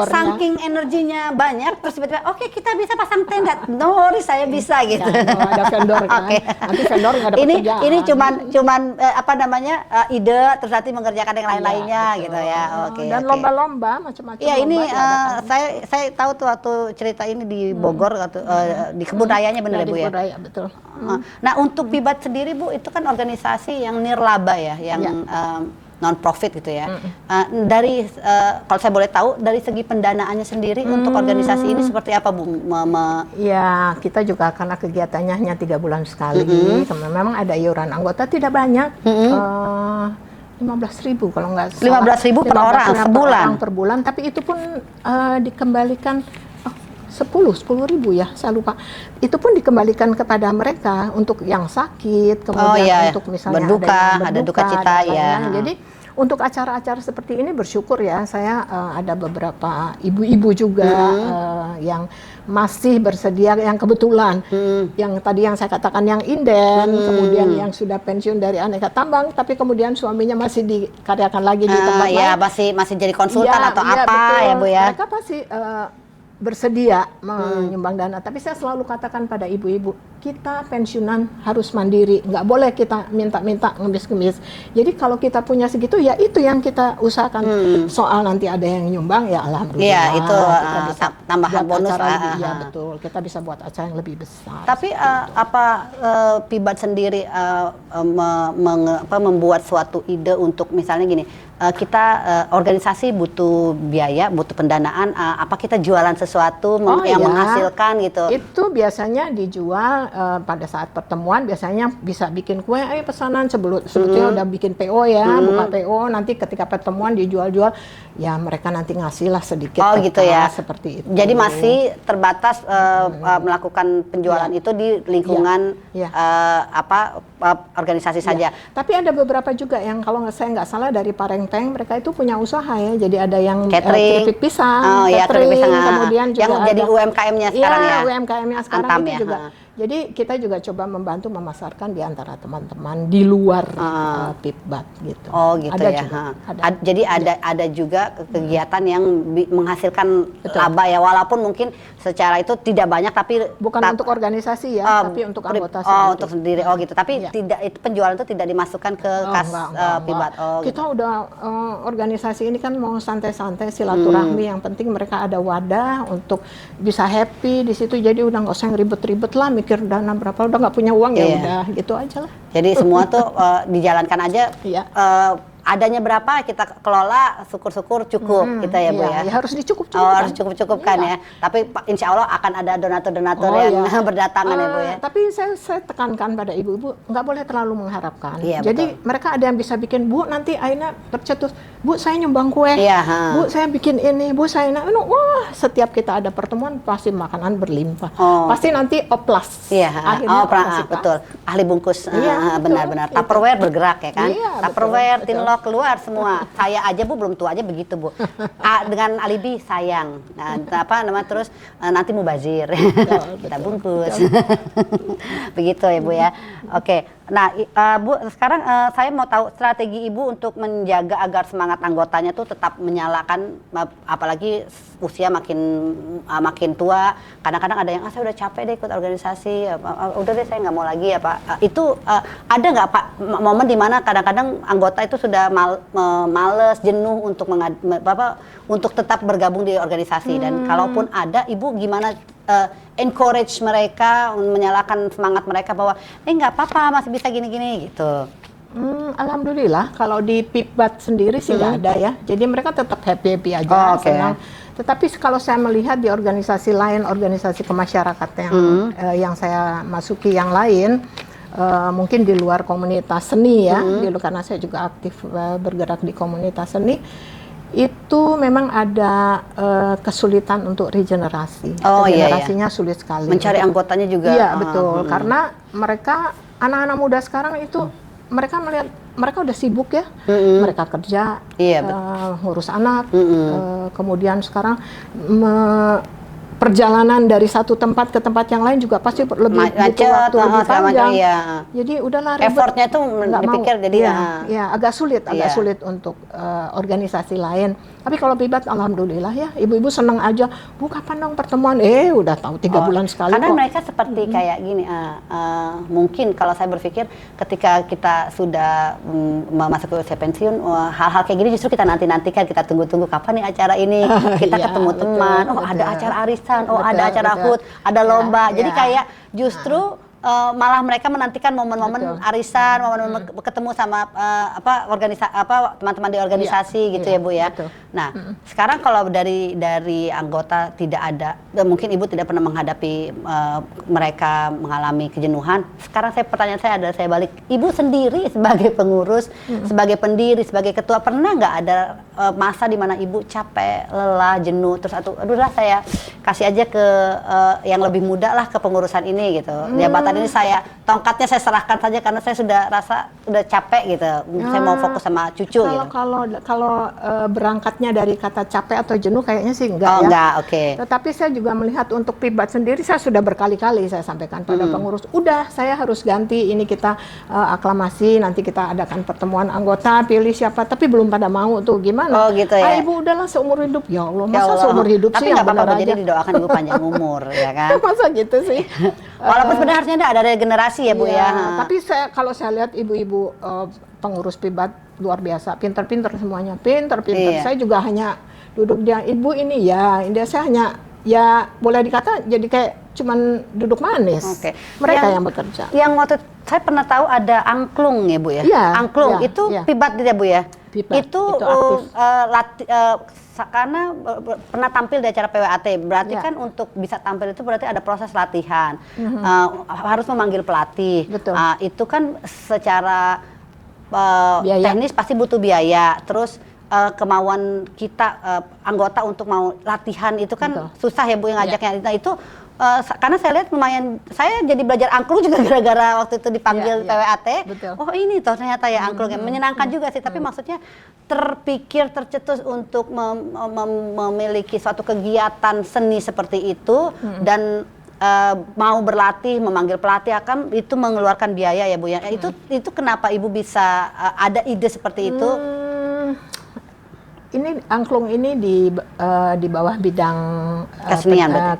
saking energinya banyak terus tiba-tiba oke kita bisa pasang tenda. No worries saya bisa gitu. Ada vendor kan. Nanti vendor nggak ada pekerjaan. Ini cuman ide terus nanti mengerjakan yang lain-lainnya gitu ya. Dan lomba-lomba macam-macam. Iya ini saya tahu tuh waktu cerita ini di Bogor di Kebun Rayanya benar ya Bu ya. Kebun Raya betul. Nah untuk PIBAT sendiri Bu itu kan organisasi yang nirlaba ya, yang non profit gitu ya. Dari kalau saya boleh tahu dari segi pendanaannya sendiri untuk organisasi ini seperti apa Bu? Ya kita juga karena kegiatannya hanya 3 bulan sekali, memang ada iuran anggota tidak banyak. 15.000 kalau nggak salah. 15.000 per orang sebulan. Per bulan, tapi itu pun dikembalikan. 10 ribu ya, saya lupa. Itu pun dikembalikan kepada mereka untuk yang sakit, kemudian untuk misalnya ada duka cita ya. Jadi untuk acara-acara seperti ini bersyukur ya, saya ada beberapa ibu-ibu juga yang masih bersedia, yang kebetulan yang tadi yang saya katakan yang inden, kemudian yang sudah pensiun dari aneka tambang, tapi kemudian suaminya masih dikaryakan lagi di tempat lain. Ya, masih jadi konsultan atau apa betul. Ya Bu ya. Mereka pasti bersedia menyumbang dana, tapi saya selalu katakan pada ibu-ibu, kita pensiunan harus mandiri, nggak boleh kita minta-minta ngemis-ngemis. Jadi kalau kita punya segitu, ya itu yang kita usahakan. Soal nanti ada yang nyumbang, ya alhamdulillah. Iya, itu tambahan bonus. Iya betul, kita bisa buat acara yang lebih besar. Tapi Pibat sendiri membuat suatu ide untuk misalnya gini, kita organisasi butuh biaya, butuh pendanaan, apa kita jualan sesuatu yang menghasilkan gitu? Itu biasanya dijual pada saat pertemuan, biasanya bisa bikin kue, ayo pesanan sebetulnya udah bikin PO ya, buka PO, nanti ketika pertemuan dijual-jual, ya mereka nanti ngasih lah sedikit. Oh gitu ya, seperti itu. Jadi masih terbatas melakukan penjualan itu di lingkungan organisasi saja. Tapi ada beberapa juga yang kalau saya nggak salah dari Parengpeng, mereka itu punya usaha ya. Jadi ada yang keripik pisang, catering, kemudian juga yang jadi UMKM-nya sekarang ya. UMKM-nya sekarang Antam, itu juga. Jadi kita juga coba membantu memasarkan di antara teman-teman di luar Pipbat gitu. Oh gitu ada ya. Juga, jadi ada juga kegiatan yang menghasilkan laba ya, walaupun mungkin secara itu tidak banyak, tapi bukan untuk organisasi ya, tapi untuk anggota sendiri. Untuk sendiri. Oh gitu. Tapi tidak, itu penjualan itu tidak dimasukkan ke kas Pipbat. Kita udah organisasi ini kan mau santai-santai silaturahmi, yang penting mereka ada wadah untuk bisa happy di situ. Jadi udah nggak usah ribet-ribet lah mikir dana berapa, udah nggak punya uang ya udah gitu aja lah. Jadi semua tuh dijalankan aja. Adanya berapa kita kelola, syukur-syukur cukup kita ya Bu ya. Harus dicukup-cukupkan. Harus cukup-cukupkan ya. Tapi insya Allah akan ada donatur-donatur yang berdatangan ya Bu ya. Tapi saya tekankan pada ibu-ibu, nggak boleh terlalu mengharapkan. Betul. Jadi mereka ada yang bisa bikin, Bu nanti Aina tercetus, Bu saya nyumbang kue, Bu saya bikin ini, Bu saya wah setiap kita ada pertemuan pasti makanan berlimpah. Pasti nanti oplas. Betul. Ahli bungkus, benar-benar. Tupperware bergerak ya kan. Tupperware, tinlok keluar semua. Saya aja Bu belum tua aja begitu Bu. Dengan alibi sayang. Terus nanti mubazir. Kita bungkus. Begitu ya Bu ya. Oke. Nah, Bu sekarang saya mau tahu strategi Ibu untuk menjaga agar semangat anggotanya tuh tetap menyalakan, apalagi usia makin tua. Kadang-kadang ada yang saya udah capek deh ikut organisasi, udah deh saya nggak mau lagi ya Pak. Itu ada nggak Pak momen dimana kadang-kadang anggota itu sudah males, jenuh untuk tetap bergabung di organisasi, dan kalaupun ada, Ibu gimana encourage mereka, menyalakan semangat mereka bahwa nggak apa-apa, masih bisa gini-gini gitu. Alhamdulillah kalau di Pipbat sendiri sih nggak ada ya. Jadi mereka tetap happy aja, senang. Tetapi kalau saya melihat di organisasi lain, organisasi kemasyarakatan yang saya masuki yang lain, mungkin di luar komunitas seni ya, karena saya juga aktif bergerak di komunitas seni, itu memang ada kesulitan untuk regenerasi. Regenerasinya sulit sekali. Mencari anggotanya juga. Iya betul, karena mereka anak-anak muda sekarang itu mereka melihat mereka udah sibuk ya, mereka kerja, ngurus anak, kemudian sekarang perjalanan dari satu tempat ke tempat yang lain juga pasti lebih butuh waktu lebih panjang. Jadi udahlah ribet. Effortnya tuh dipikir jadi agak sulit untuk organisasi lain. Tapi kalau Pipbat alhamdulillah ya, ibu-ibu senang aja. Bu kapan dong pertemuan? Udah tahu 3 bulan sekali. Karena mereka seperti kayak gini, mungkin kalau saya berpikir ketika kita sudah masuk ke usia pensiun, hal-hal kayak gini justru kita nantikan, kita tunggu-tunggu kapan nih acara ini, kita ketemu teman, ada acara arisan, ada acara HUT, ada lomba. Jadi kayak justru malah mereka menantikan momen-momen arisan, momen-momen ketemu sama teman-teman di organisasi gitu ya Bu ya. Nah, sekarang kalau dari anggota tidak ada, mungkin Ibu tidak pernah menghadapi mereka mengalami kejenuhan. Sekarang pertanyaan saya balik, Ibu sendiri sebagai pengurus, sebagai pendiri, sebagai ketua, pernah nggak ada masa di mana ibu capek, lelah, jenuh, terus aduh lah saya kasih aja ke yang lebih muda lah ke pengurusan ini gitu. Jabatan ini tongkatnya saya serahkan saja karena saya sudah rasa udah capek gitu. Saya mau fokus sama cucu gitu. Kalau berangkatnya dari kata capek atau jenuh kayaknya sih enggak ya. Enggak, oke. Tetapi saya juga melihat untuk Pibat sendiri, saya sudah berkali-kali saya sampaikan pada pengurus, udah saya harus ganti ini, kita aklamasi, nanti kita adakan pertemuan anggota, pilih siapa, tapi belum pada mau tuh, gimana? Oh gitu ya. Ibu udahlah seumur hidup. Ya Allah, masa seumur hidup tapi sih? Tapi nggak apa-apa, jadi didoakan ibu panjang umur ya kan. Masa gitu sih. Walaupun sebenarnya ada regenerasi ya Bu ya. Tapi kalau saya lihat ibu-ibu pengurus Pibat luar biasa, pinter-pinter semuanya, pinter-pinter. Saya juga hanya duduk dia, ibu ini ya, saya hanya ya boleh dikata jadi kayak cuman duduk manis. Mereka yang bekerja. Yang waktu saya pernah tahu ada angklung ya Bu ya. Angklung itu Pibat ya Bu ya. Pibat, itu karena pernah tampil di acara PWAT, berarti kan untuk bisa tampil itu berarti ada proses latihan, harus memanggil pelatih. Itu kan secara teknis pasti butuh biaya, terus kemauan kita anggota untuk mau latihan itu kan susah ya Bu yang ngajaknya. Nah itu karena saya lihat lumayan, saya jadi belajar angklung juga gara-gara waktu itu dipanggil PWAT. Oh ini toh ternyata ya angklungnya menyenangkan juga sih, tapi maksudnya tercetus untuk memiliki suatu kegiatan seni seperti itu dan mau berlatih, memanggil pelatih akan itu mengeluarkan biaya ya Bu ya. Itu kenapa Ibu bisa ada ide seperti itu? Ini angklung ini di bawah bidang kesenian ya,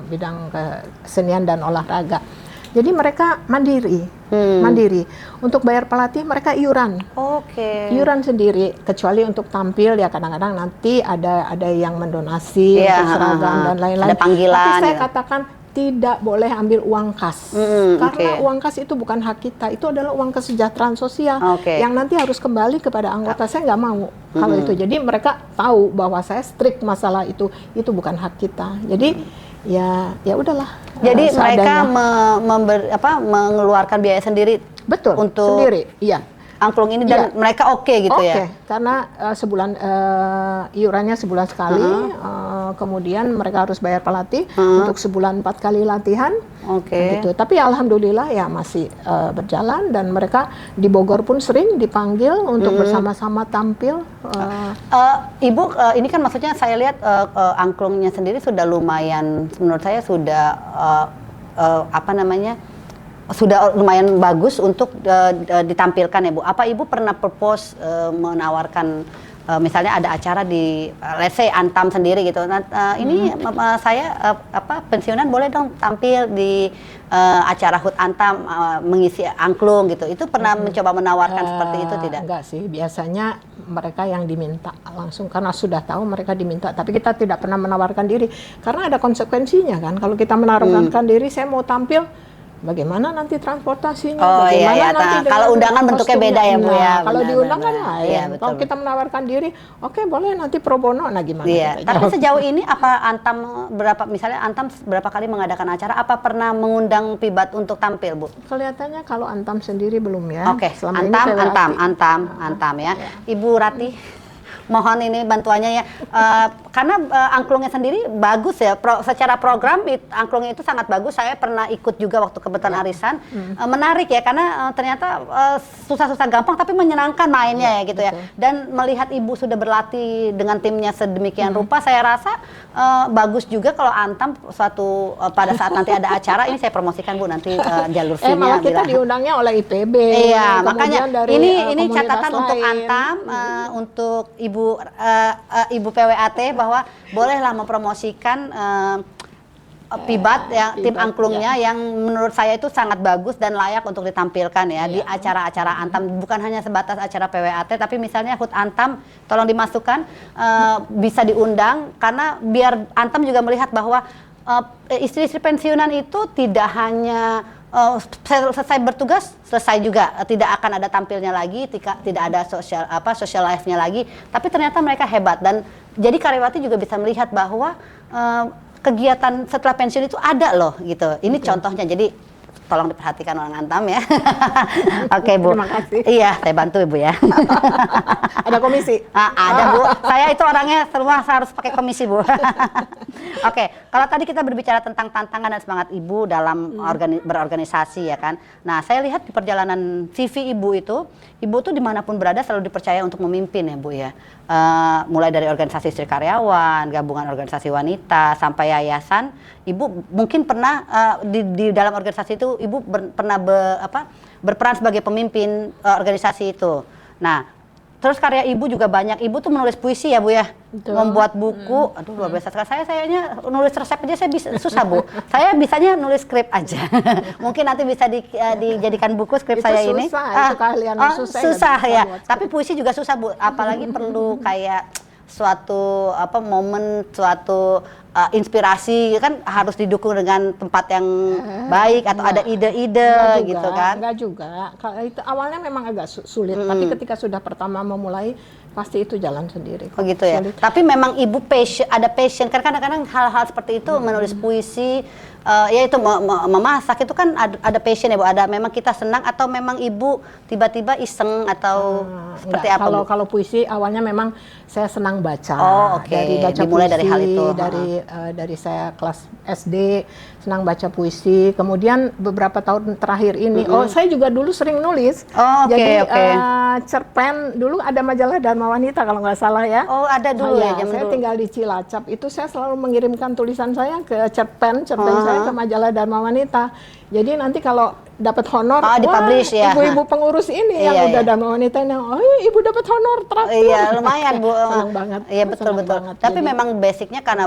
bidang kesenian dan olahraga. Jadi mereka mandiri. Untuk bayar pelatih mereka iuran. Iuran sendiri. Kecuali untuk tampil ya kadang-kadang nanti ada yang mendonasi untuk seragam dan lain-lain. Ada panggilan. Tapi saya katakan tidak boleh ambil uang kas, karena uang kas itu bukan hak kita, itu adalah uang kesejahteraan sosial yang nanti harus kembali kepada anggota. Saya nggak mau kalau itu. Jadi mereka tahu bahwa saya strict masalah itu bukan hak kita. Jadi ya udahlah. Jadi mereka mengeluarkan biaya sendiri. Betul. Untuk sendiri, iya. Angklung ini dan mereka gitu ya? Karena sebulan iurannya sebulan sekali, kemudian mereka harus bayar pelatih untuk sebulan 4 kali latihan. Gitu. Tapi alhamdulillah ya masih berjalan dan mereka di Bogor pun sering dipanggil untuk bersama-sama tampil. Ibu ini kan maksudnya saya lihat angklungnya sendiri sudah lumayan, menurut saya sudah sudah lumayan bagus untuk ditampilkan ya Bu. Apa Ibu pernah propose menawarkan misalnya ada acara di let's say Antam sendiri gitu. Ini saya pensiunan boleh dong tampil di acara HUT Antam mengisi angklung gitu. Itu pernah mencoba menawarkan seperti itu tidak? Enggak sih, biasanya mereka yang diminta langsung karena sudah tahu mereka diminta. Tapi kita tidak pernah menawarkan diri karena ada konsekuensinya kan. Kalau kita menawarkan diri, saya mau tampil, bagaimana nanti transportasinya? Bagaimana nanti kalau undangan bentuknya beda ya Bu ya. Kalau diundang kan lain. Kalau kita menawarkan diri, oke boleh nanti pro bono. Nah gimana? Tapi sejauh ini apa Antam misalnya Antam berapa kali mengadakan acara? Apa pernah mengundang Pibat untuk tampil Bu? Kelihatannya kalau Antam sendiri belum ya. Antam ya. Ibu Rati, mohon ini bantuannya ya, karena angklungnya sendiri bagus ya, secara program angklungnya itu sangat bagus. Saya pernah ikut juga waktu kebetulan arisan, menarik ya karena ternyata susah-susah gampang tapi menyenangkan mainnya ya gitu ya. Dan melihat Ibu sudah berlatih dengan timnya sedemikian rupa, saya rasa bagus juga kalau Antam pada saat nanti ada acara ini saya promosikan Bu nanti jalur fee-nya. Malah kita diundangnya oleh IPB. Iya, makanya ini catatan untuk Antam, untuk Ibu PWAT bahwa bolehlah mempromosikan Pibat ya, tim angklungnya yang menurut saya itu sangat bagus dan layak untuk ditampilkan ya di acara-acara Antam, bukan hanya sebatas acara PWAT tapi misalnya HUT Antam tolong dimasukkan, bisa diundang karena biar Antam juga melihat bahwa istri-istri pensiunan itu tidak hanya selesai bertugas selesai juga, tidak akan ada tampilnya lagi, tidak ada social life-nya lagi, tapi ternyata mereka hebat. Dan jadi karyawati juga bisa melihat bahwa kegiatan setelah pensiun itu ada loh gitu. Ini contohnya. Jadi tolong diperhatikan orang Antam ya. Oke Bu. Terima kasih. Iya, saya bantu Ibu ya. Ada komisi? Ada Bu. Saya itu orangnya semua harus pakai komisi Bu. Oke, kalau tadi kita berbicara tentang tantangan dan semangat Ibu dalam berorganisasi ya kan. Nah, saya lihat di perjalanan CV Ibu tuh dimanapun berada selalu dipercaya untuk memimpin ya Bu ya. Mulai dari organisasi Istri Karyawan, gabungan organisasi wanita, sampai yayasan. Ibu mungkin pernah di dalam organisasi itu Ibu pernah berperan sebagai pemimpin organisasi itu. Nah, terus karya Ibu juga banyak. Ibu tuh menulis puisi ya Bu ya, Betul. membuat buku. Aduh luar biasa sekali. Sayanya nulis resep aja saya bisa susah Bu. Saya bisanya nulis skrip aja. Mungkin nanti bisa dijadikan buku skrip Itu saya ini. susah, itu keahlian susah. Susah ya. Buat Tapi puisi juga susah Bu. Apalagi perlu kayak suatu momen, suatu inspirasi kan harus didukung dengan tempat yang baik atau ada ide-ide gitu kan. Enggak juga. Kalau itu awalnya memang agak sulit, tapi ketika sudah pertama memulai pasti itu jalan sendiri. Oh gitu ya. Sulit. Tapi memang Ibu ada passion. Karena kadang-kadang hal-hal seperti itu menulis puisi, ya itu memasak itu kan ada passion ya Bu. Ada memang kita senang atau memang Ibu tiba-tiba iseng atau seperti enggak, apa Bu? Kalau puisi awalnya memang saya senang baca. Oh, oke. Dari baca Dimulai puisi, dari hal itu. dari saya kelas SD senang baca puisi. Kemudian beberapa tahun terakhir ini, saya juga dulu sering nulis. Oh, oke, Jadi oke. cerpen dulu ada majalah Dharma Wanita kalau nggak salah ya. Oh, ada dulu ya zaman saya dulu. tinggal di Cilacap. Itu saya selalu mengirimkan tulisan saya ke cerpen saya ke majalah Dharma Wanita. Jadi nanti kalau dapat honor, dipublish ya. Ibu-ibu pengurus ini Iya, yang udah iya. Dharma Wanita yang, ibu dapat honor terakhir. Iya lumayan Bu. Senang banget. Iya betul. Senang banget. Tapi Jadi, memang basicnya karena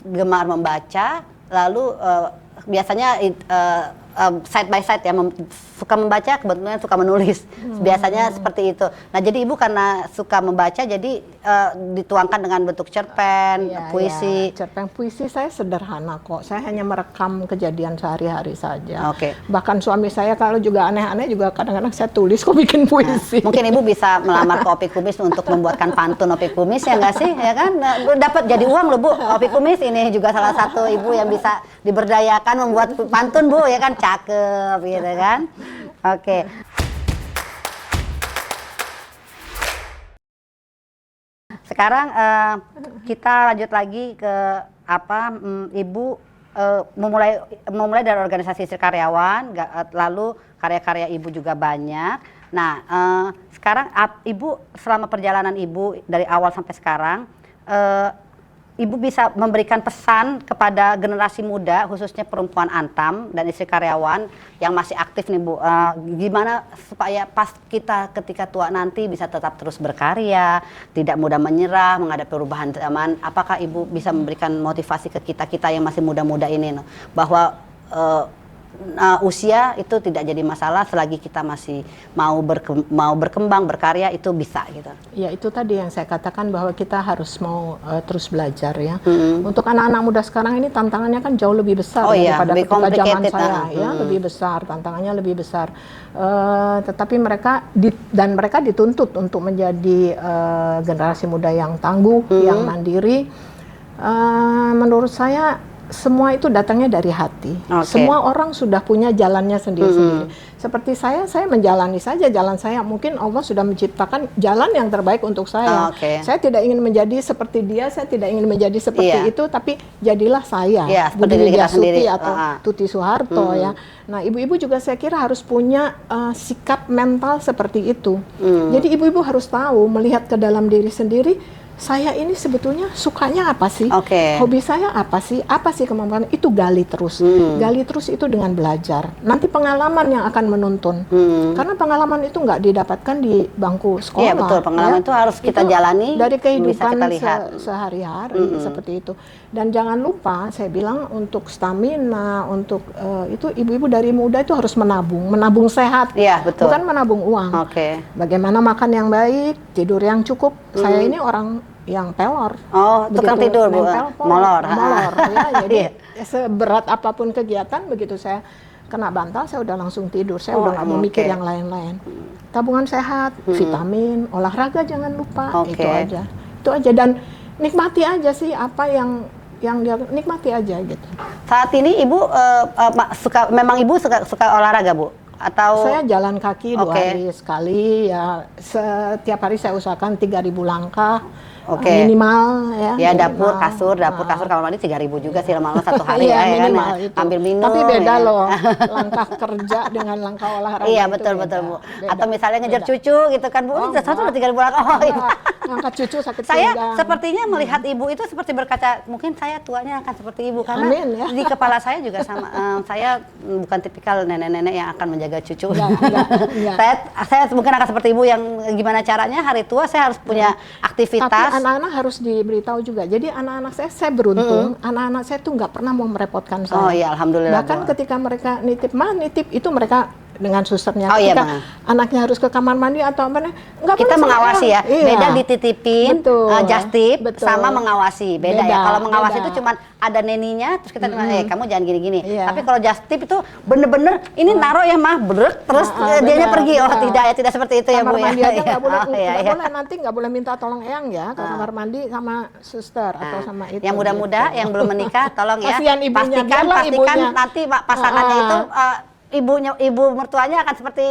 gemar membaca, lalu biasanya side by side ya, suka membaca kebetulan suka menulis. Biasanya seperti itu. Nah jadi Ibu karena suka membaca jadi dituangkan dengan bentuk cerpen, iya, puisi. iya. Cerpen puisi saya sederhana kok. Saya hanya merekam kejadian sehari-hari saja. Oke. Bahkan suami saya kalau juga aneh-aneh juga kadang-kadang saya tulis kok bikin puisi. Mungkin Ibu bisa melamar ke Opi Kumis untuk membuatkan pantun Opi Kumis ya nggak sih, ya kan? Dapat jadi uang loh Bu. Opi Kumis ini juga salah satu Ibu yang bisa diberdayakan membuat pantun Bu, ya kan? Cakep gitu kan? Oke. Sekarang kita lanjut lagi ke Ibu memulai dari organisasi Istri Karyawan, lalu karya-karya Ibu juga banyak. Nah, sekarang Ibu selama perjalanan Ibu dari awal sampai sekarang, Ibu bisa memberikan pesan kepada generasi muda, khususnya perempuan Antam dan istri karyawan yang masih aktif nih Bu. Gimana supaya pas kita ketika tua nanti bisa tetap terus berkarya, tidak mudah menyerah menghadapi perubahan zaman. Apakah Ibu bisa memberikan motivasi ke kita-kita yang masih muda-muda ini, bahwa usia itu tidak jadi masalah selagi kita masih mau berkembang, berkarya itu bisa gitu. Ya itu tadi yang saya katakan bahwa kita harus mau terus belajar ya. Untuk anak-anak muda sekarang ini tantangannya kan jauh lebih besar daripada lebih ketika zaman complicated, saya ya, lebih besar, tantangannya lebih besar. Tetapi mereka dituntut untuk menjadi generasi muda yang tangguh, yang mandiri. Menurut saya semua itu datangnya dari hati. Semua orang sudah punya jalannya sendiri-sendiri. Seperti saya menjalani saja jalan saya. Mungkin Allah sudah menciptakan jalan yang terbaik untuk saya. Saya tidak ingin menjadi seperti dia, saya tidak ingin menjadi seperti itu, tapi jadilah saya. Budi Widya Stuti atau Tuti Soeharto ya. Nah, ibu-ibu juga saya kira harus punya sikap mental seperti itu. Jadi ibu-ibu harus tahu, melihat ke dalam diri sendiri, saya ini sebetulnya sukanya apa sih? Hobi saya apa sih? Apa sih kemampuan? Itu gali terus. Gali terus itu dengan belajar. Nanti pengalaman yang akan menuntun. Karena pengalaman itu nggak didapatkan di bangku sekolah. Iya betul, pengalaman itu harus kita jalani dari kehidupan sehari-hari seperti itu. Dan jangan lupa, saya bilang untuk stamina, untuk itu ibu-ibu dari muda itu harus menabung sehat. Iya betul. Bukan menabung uang. Bagaimana makan yang baik, tidur yang cukup. Saya ini orang yang pelor. Tukang tidur Bu, molor. Ya, jadi seberat apapun kegiatan, begitu saya kena bantal, saya udah langsung tidur. Saya udah nggak mau mikir yang lain-lain. Tabungan sehat, vitamin, olahraga jangan lupa. Itu aja. Dan nikmati aja sih apa yang yang dia nikmati aja gitu. Saat ini Ibu memang Ibu suka olahraga, Bu? Atau Saya jalan kaki 2 Oke. hari sekali ya, setiap hari saya usahakan 3.000 langkah Oke. minimal ya. ya dapur, minimal. kasur, kamar mandi 3.000 juga sih lama-lama satu hari Iya, ya kan. minimal itu. Ambil minum. Tapi beda ya. loh, langkah kerja dengan langkah olahraga. Iya itu betul beda. Bu. Beda. Atau misalnya ngejar Beda. cucu gitu kan Bu. Oh, Udah satu enggak. 3.000 langkah. Oh, iya. Ngangkat cucu sakit Saya pinggang. sepertinya melihat Ibu itu seperti berkaca, mungkin saya tuanya akan seperti Ibu karena Amin, ya. di kepala saya juga sama. Saya bukan tipikal nenek-nenek yang akan menjaga cucu. Enggak. saya mungkin akan seperti Ibu yang gimana caranya hari tua saya harus punya aktivitas. Tapi anak-anak harus diberitahu juga. Jadi anak-anak saya beruntung, anak-anak saya tuh nggak pernah mau merepotkan saya. Oh iya, alhamdulillah. Bahkan Bu. ketika mereka nitip itu mereka dengan susternya. Oh, iya, Ketika Bang. anaknya harus ke kamar mandi atau apa, nggak Kita boleh mengawasi ya, Iya. beda dititipin, Betul. just tip, Betul. sama mengawasi, beda ya. Beda, Kalau mengawasi beda. itu cuman ada neninya, terus kita bilang, kamu jangan gini-gini. Iya. Tapi kalau just tip itu bener-bener, ini naruh ya mah, brek, terus dianya benar, pergi. Oh benar. tidak seperti itu ya Bu Kamar ya. mandi aja nggak boleh, Oh, iya, iya. boleh nanti nggak boleh minta tolong eyang ya ke kamar mandi sama suster atau sama itu. Yang muda-muda, gitu. yang belum menikah, tolong ya, Kasihan ibunya, biarlah pastikan ibunya. nanti pasangannya itu ibu mertuanya akan seperti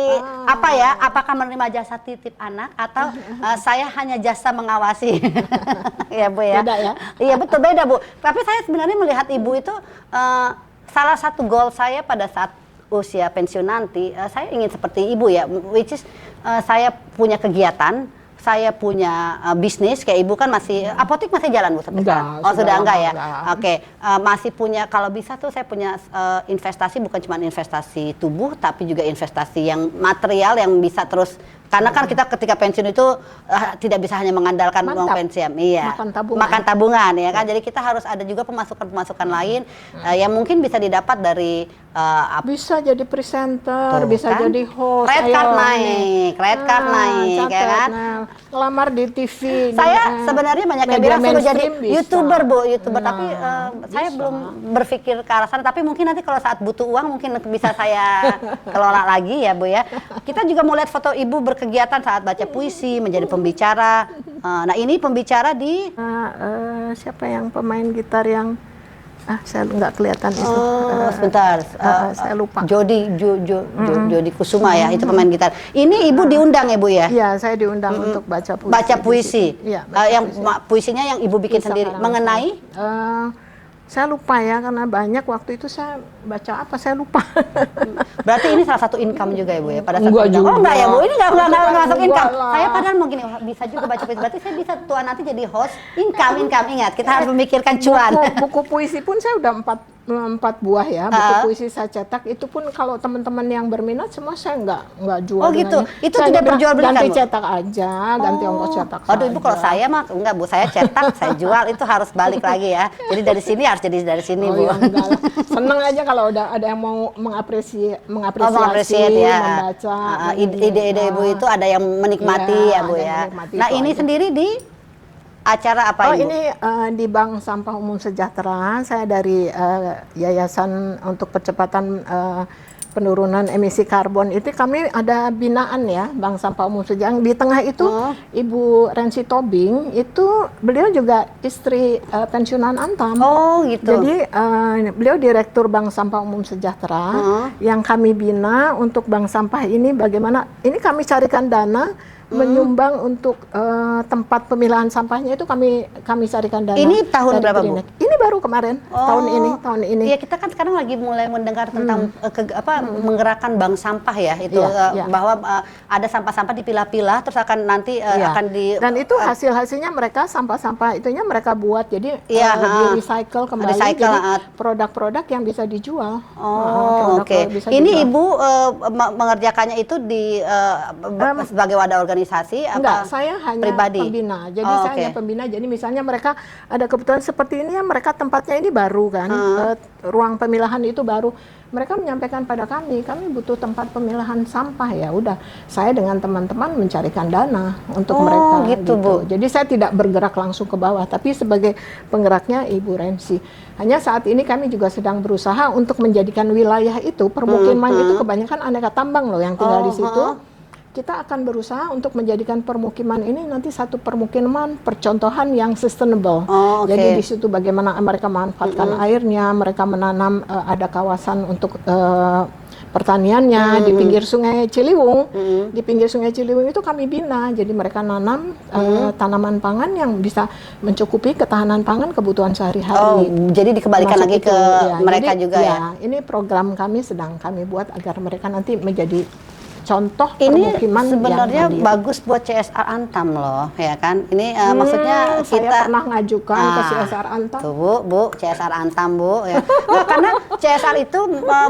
apa ya? Apakah menerima jasa titip anak atau saya hanya jasa mengawasi? Ya Bu ya. Beda ya? Iya betul beda Bu. Tapi saya sebenarnya melihat ibu itu salah satu goal saya pada saat usia pensiun nanti, saya ingin seperti ibu ya, which is saya punya kegiatan. Saya punya bisnis, kayak ibu kan masih, apotek masih jalan Bu sampai Enggak, sekarang? Oh sudah sudah enggak lama ya? enggak. Oke, masih punya, kalau bisa tuh saya punya investasi, bukan cuma investasi tubuh, tapi juga investasi yang material yang bisa terus, karena kan kita ketika pensiun itu tidak bisa hanya mengandalkan uang Mantap. pensiun, iya. Makan tabungan. Ya kan, jadi kita harus ada juga pemasukan-pemasukan lain yang mungkin bisa didapat dari Bisa jadi presenter, Tuh, bisa kan? jadi host. Red ayo, card nih. naik, red card naik, ya catat, kan? Ngelamar di TV. Saya sebenarnya banyak yang media bilang suruh jadi mainstream bisa. YouTuber Bu, YouTuber, Nah, tapi saya bisa. belum berpikir ke arah sana, tapi mungkin nanti kalau saat butuh uang mungkin bisa saya kelola lagi ya Bu ya. Kita juga mau lihat foto Ibu berkegiatan saat baca puisi, menjadi pembicara. Nah ini pembicara di Siapa yang pemain gitar yang saya nggak kelihatan itu. sebentar, Saya lupa. Jody Kusuma ya, itu pemain gitar. Ini Ibu diundang ya Bu ya? Iya, saya diundang untuk baca puisi. Baca di puisi. situ. Iya, baca Yang puisi. puisinya yang Ibu bikin Kisah sendiri karangan mengenai saya lupa ya, karena banyak waktu itu saya baca apa saya lupa. berarti ini salah satu income juga ya Bu ya pada saat Enggak diundang. Oh juga. enggak ya Bu, ini enggak masuk Enggak income. lah. Saya padahal mau gini, oh, bisa juga baca puisi. Berarti saya bisa tua nanti jadi host income. Ingat, kita harus memikirkan cuan. Buku puisi pun saya udah 4 buah ya, buku puisi saya cetak. Itu pun kalau teman-teman yang berminat semua saya nggak jual. Oh gitu, dengannya. itu Saya tidak bilang, berjualbelikan, ganti Bu? cetak aja, ganti ongkos cetak. Waduh Ibu, kalau saja. saya mah enggak Bu, saya cetak, saya jual, itu harus balik lagi ya. Jadi dari sini harus jadi dari sini Oh Bu. iya, enggak lah. Seneng aja kalau udah ada yang mau mengapresiasi, Ya. membaca. Ide-ide Ibu itu ada yang menikmati Iya, ya Bu ada yang ya. menikmati, Nah itu ini aja. sendiri di acara apa Oh Ibu? ini di Bank Sampah Umum Sejahtera, saya dari Yayasan untuk Percepatan Penurunan Emisi Karbon itu kami ada binaan ya, Bank Sampah Umum Sejahtera. Di tengah itu Ibu Rensi Tobing itu beliau juga istri pensiunan Antam. Oh gitu. Jadi beliau Direktur Bank Sampah Umum Sejahtera yang kami bina untuk bank sampah ini bagaimana, ini kami carikan dana menyumbang untuk tempat pemilahan sampahnya itu kami carikan dana. Ini tahun dari berapa, Bu? Greeneck. Ini baru kemarin, tahun ini. Iya, kita kan sekarang lagi mulai mendengar tentang menggerakkan bank sampah ya, itu Iya, iya. bahwa ada sampah-sampah dipilah-pilah terus akan nanti Iya. akan di Dan itu hasil-hasilnya mereka sampah-sampah itunya mereka buat jadi Iya, di recycle kembali Recycle, jadi produk-produk yang bisa dijual. Oh, oke. Produk-produk bisa Ini dijual. Ibu mengerjakannya itu di sebagai wadah organisasi Enggak, apa? saya hanya pribadi? pembina. Jadi Oh, saya oke. hanya pembina. Jadi misalnya mereka ada kebutuhan seperti ini ya, mereka tempatnya ini baru kan, ruang pemilahan itu baru. Mereka menyampaikan pada kami butuh tempat pemilahan sampah, ya udah. Saya dengan teman-teman mencarikan dana untuk mereka. Gitu, Bu. Jadi saya tidak bergerak langsung ke bawah, tapi sebagai penggeraknya Ibu Rensi. Hanya saat ini kami juga sedang berusaha untuk menjadikan wilayah itu, permukiman itu kebanyakan aneka tambang loh yang tinggal di situ. kita akan berusaha untuk menjadikan permukiman ini nanti satu permukiman percontohan yang sustainable. Oh, okay. Jadi di situ bagaimana mereka manfaatkan airnya, mereka menanam, ada kawasan untuk pertaniannya di pinggir Sungai Ciliwung. Di pinggir Sungai Ciliwung itu kami bina, jadi mereka nanam tanaman pangan yang bisa mencukupi ketahanan pangan kebutuhan sehari-hari. Oh, jadi dikembalikan Termasuk lagi itu, ke ya. mereka Jadi, juga ya. Ini program kami sedang kami buat agar mereka nanti menjadi contoh Ini permukiman sebenarnya yang mandiri. bagus buat CSR Antam loh, ya kan? Ini maksudnya Saya kita pernah ngajukan ke CSR Antam. Tuh Bu, CSR Antam Bu. Ya. Nah, karena CSR itu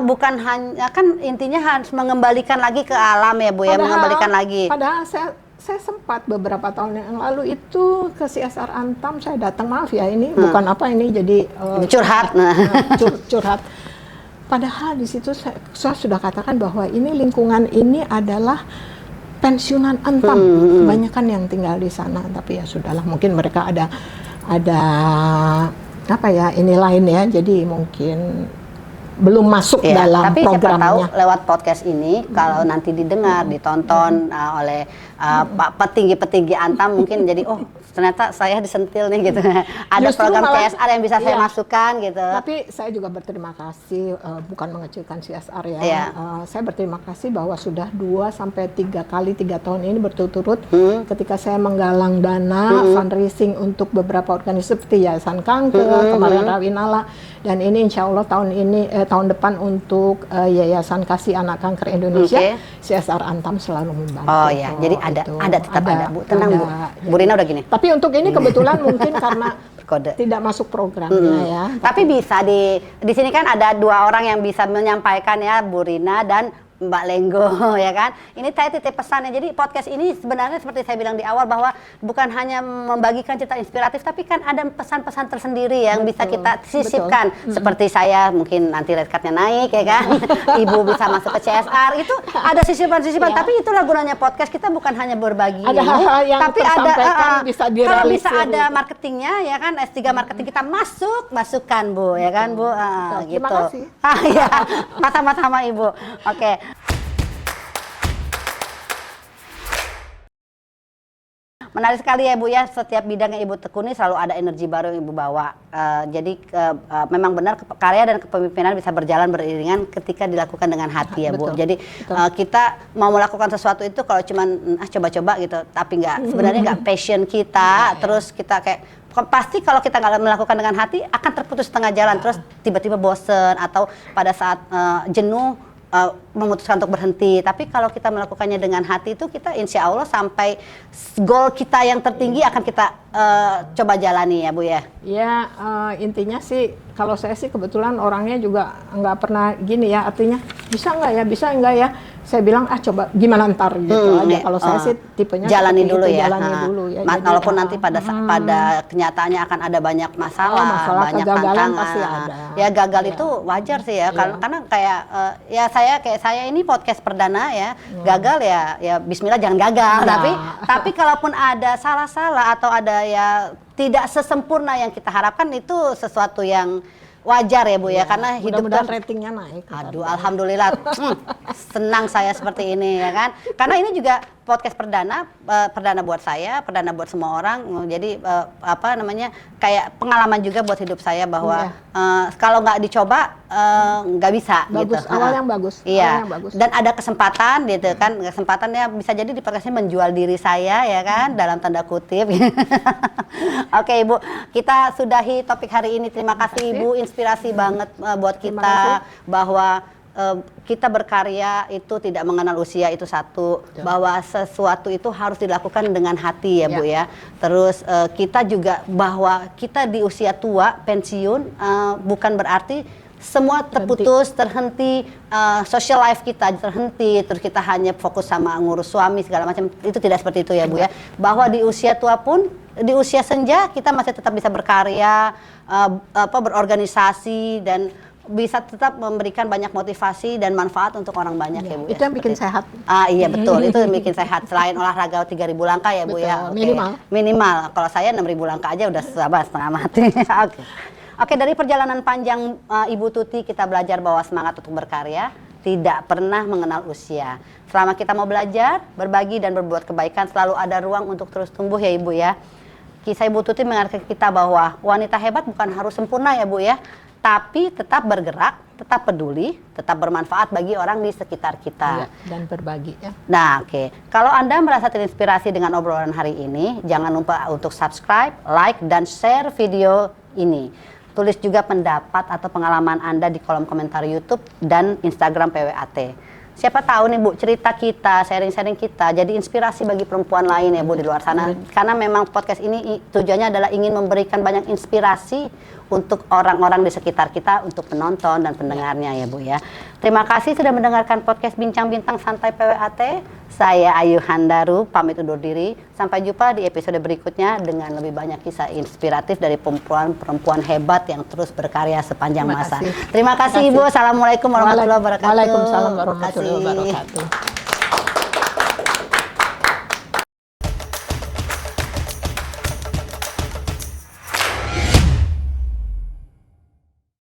bukan hanya, kan intinya harus mengembalikan lagi ke alam ya Bu ya, mengembalikan lagi. Padahal saya sempat beberapa tahun yang lalu itu ke CSR Antam, saya datang, maaf ya ini bukan apa ini jadi curhat. Curhat. Padahal di situ saya sudah katakan bahwa ini lingkungan ini adalah pensiunan Antam, kebanyakan yang tinggal di sana. Tapi ya sudahlah, mungkin mereka ada apa ya, ini lain ya. Jadi mungkin belum masuk dalam tapi programnya. Siapa tahu lewat podcast ini kalau nanti didengar, ditonton oleh petinggi-petinggi Antam mungkin jadi ternyata saya disentil nih gitu. Ada Justru program malah, CSR yang bisa saya masukkan gitu. Tapi saya juga berterima kasih, bukan mengecilkan CSR ya. Iya. Saya berterima kasih bahwa sudah 2 sampai 3 kali 3 tahun ini berturut-turut ketika saya menggalang dana fundraising untuk beberapa organisasi seperti Yayasan Kanker, kemarin Rawinala, dan ini insya Allah tahun depan untuk Yayasan Kasih Anak Kanker Indonesia, CSR Antam selalu membantu. Oh ya, jadi tetap ada Bu, tenang Bu. Bu Rina udah gini. Tapi untuk ini kebetulan mungkin karena Berkode. tidak masuk programnya ya. Tapi bisa di sini kan ada 2 orang yang bisa menyampaikan ya, Bu Rina dan Mbak Lenggo ya kan. Ini saya titip pesannya. Jadi podcast ini sebenarnya seperti saya bilang di awal bahwa bukan hanya membagikan cerita inspiratif, tapi kan ada pesan-pesan tersendiri yang bisa kita sisipkan. Seperti saya mungkin nanti red card-nya naik ya kan. Ibu bisa masuk ke CSR. Itu ada sisipan-sisipan. Tapi itulah gunanya podcast. Kita bukan hanya berbagi ada ilmu, hal-hal yang tapi bisa kalau bisa direalisir. ada marketingnya ya kan, S3 marketing kita masukkan Bu ya kan Bu. Gitu. Terima kasih. Ya, sama-sama Ibu. Oke. Menarik sekali ya Bu ya, setiap bidang yang Ibu tekuni selalu ada energi baru yang Ibu bawa. Jadi memang benar karya dan kepemimpinan bisa berjalan beriringan ketika dilakukan dengan hati ya Bu. Betul, Jadi kita mau melakukan sesuatu itu kalau cuman coba-coba gitu, tapi sebenarnya nggak passion kita, terus kita kayak pasti kalau kita nggak melakukan dengan hati akan terputus setengah jalan, terus tiba-tiba bosen atau pada saat jenuh memutuskan untuk berhenti. Tapi kalau kita melakukannya dengan hati itu kita insya Allah sampai goal kita yang tertinggi akan kita coba jalani ya Bu ya. Ya intinya sih kalau saya sih kebetulan orangnya juga nggak pernah gini ya, artinya bisa nggak ya. Saya bilang coba gimana ntar gitu aja. Kalau saya sih tipenya jalani dulu itu, ya. Jalani dulu ya. Walaupun nanti pada kenyataannya akan ada banyak masalah banyak tantangan. Pasti ada. Ya gagal itu wajar sih ya. Karena kayak saya ini podcast perdana ya. Gagal ya Bismillah jangan gagal. Tapi kalaupun ada salah-salah atau ada ya tidak sesempurna yang kita harapkan, itu sesuatu yang wajar ya Bu ya, karena hidup mudah-mudahan ratingnya naik. Aduh, alhamdulillah. Senang saya seperti ini ya kan. Karena ini juga podcast perdana buat saya, perdana buat semua orang. Jadi kayak pengalaman juga buat hidup saya bahwa kalau nggak dicoba nggak bisa. Bagus, gitu. awal yang bagus. Iya. Awal yang bagus. Dan ada kesempatan gitu kan, kesempatannya bisa jadi di podcast ini menjual diri saya ya kan, dalam tanda kutip. Oke Ibu, kita sudahi topik hari ini. Terima kasih Ibu, inspirasi banget buat kita bahwa kita berkarya itu tidak mengenal usia, itu satu. Bahwa sesuatu itu harus dilakukan dengan hati ya Bu ya. Terus kita juga bahwa kita di usia tua pensiun bukan berarti semua terputus, terhenti, social life kita terhenti, terus kita hanya fokus sama ngurus suami segala macam. Itu tidak seperti itu ya Bu ya. Bahwa di usia tua pun, di usia senja kita masih tetap bisa berkarya, berorganisasi, dan bisa tetap memberikan banyak motivasi dan manfaat untuk orang banyak ya Bu. Itu yang bikin sehat. Iya betul, itu yang bikin sehat. Selain olahraga 3.000 langkah ya Bu ya. Minimal. Kalau saya 6.000 langkah aja udah setengah mati. Oke, dari perjalanan panjang Ibu Tuti kita belajar bahwa semangat untuk berkarya tidak pernah mengenal usia. Selama kita mau belajar, berbagi dan berbuat kebaikan, selalu ada ruang untuk terus tumbuh ya Ibu ya. Kisah Ibu Tuti mengingatkan kita bahwa wanita hebat bukan harus sempurna ya Bu ya, tapi tetap bergerak, tetap peduli, tetap bermanfaat bagi orang di sekitar kita. Iya, dan berbagi ya. Nah, oke. Kalau Anda merasa terinspirasi dengan obrolan hari ini, jangan lupa untuk subscribe, like, dan share video ini. Tulis juga pendapat atau pengalaman Anda di kolom komentar YouTube dan Instagram PWAT. Siapa tahu nih Bu, cerita kita, sharing-sharing kita jadi inspirasi bagi perempuan lain ya Bu di luar sana. Karena memang podcast ini tujuannya adalah ingin memberikan banyak inspirasi untuk orang-orang di sekitar kita, untuk penonton dan pendengarnya ya Bu ya. Terima kasih sudah mendengarkan podcast Bincang Bintang Santai PWAT. Saya Ayu Handaru, pamit undur diri. Sampai jumpa di episode berikutnya dengan lebih banyak kisah inspiratif dari perempuan-perempuan hebat yang terus berkarya sepanjang masa. Terima kasih Ibu. Assalamualaikum warahmatullahi wabarakatuh. Waalaikumsalam warahmatullahi wabarakatuh.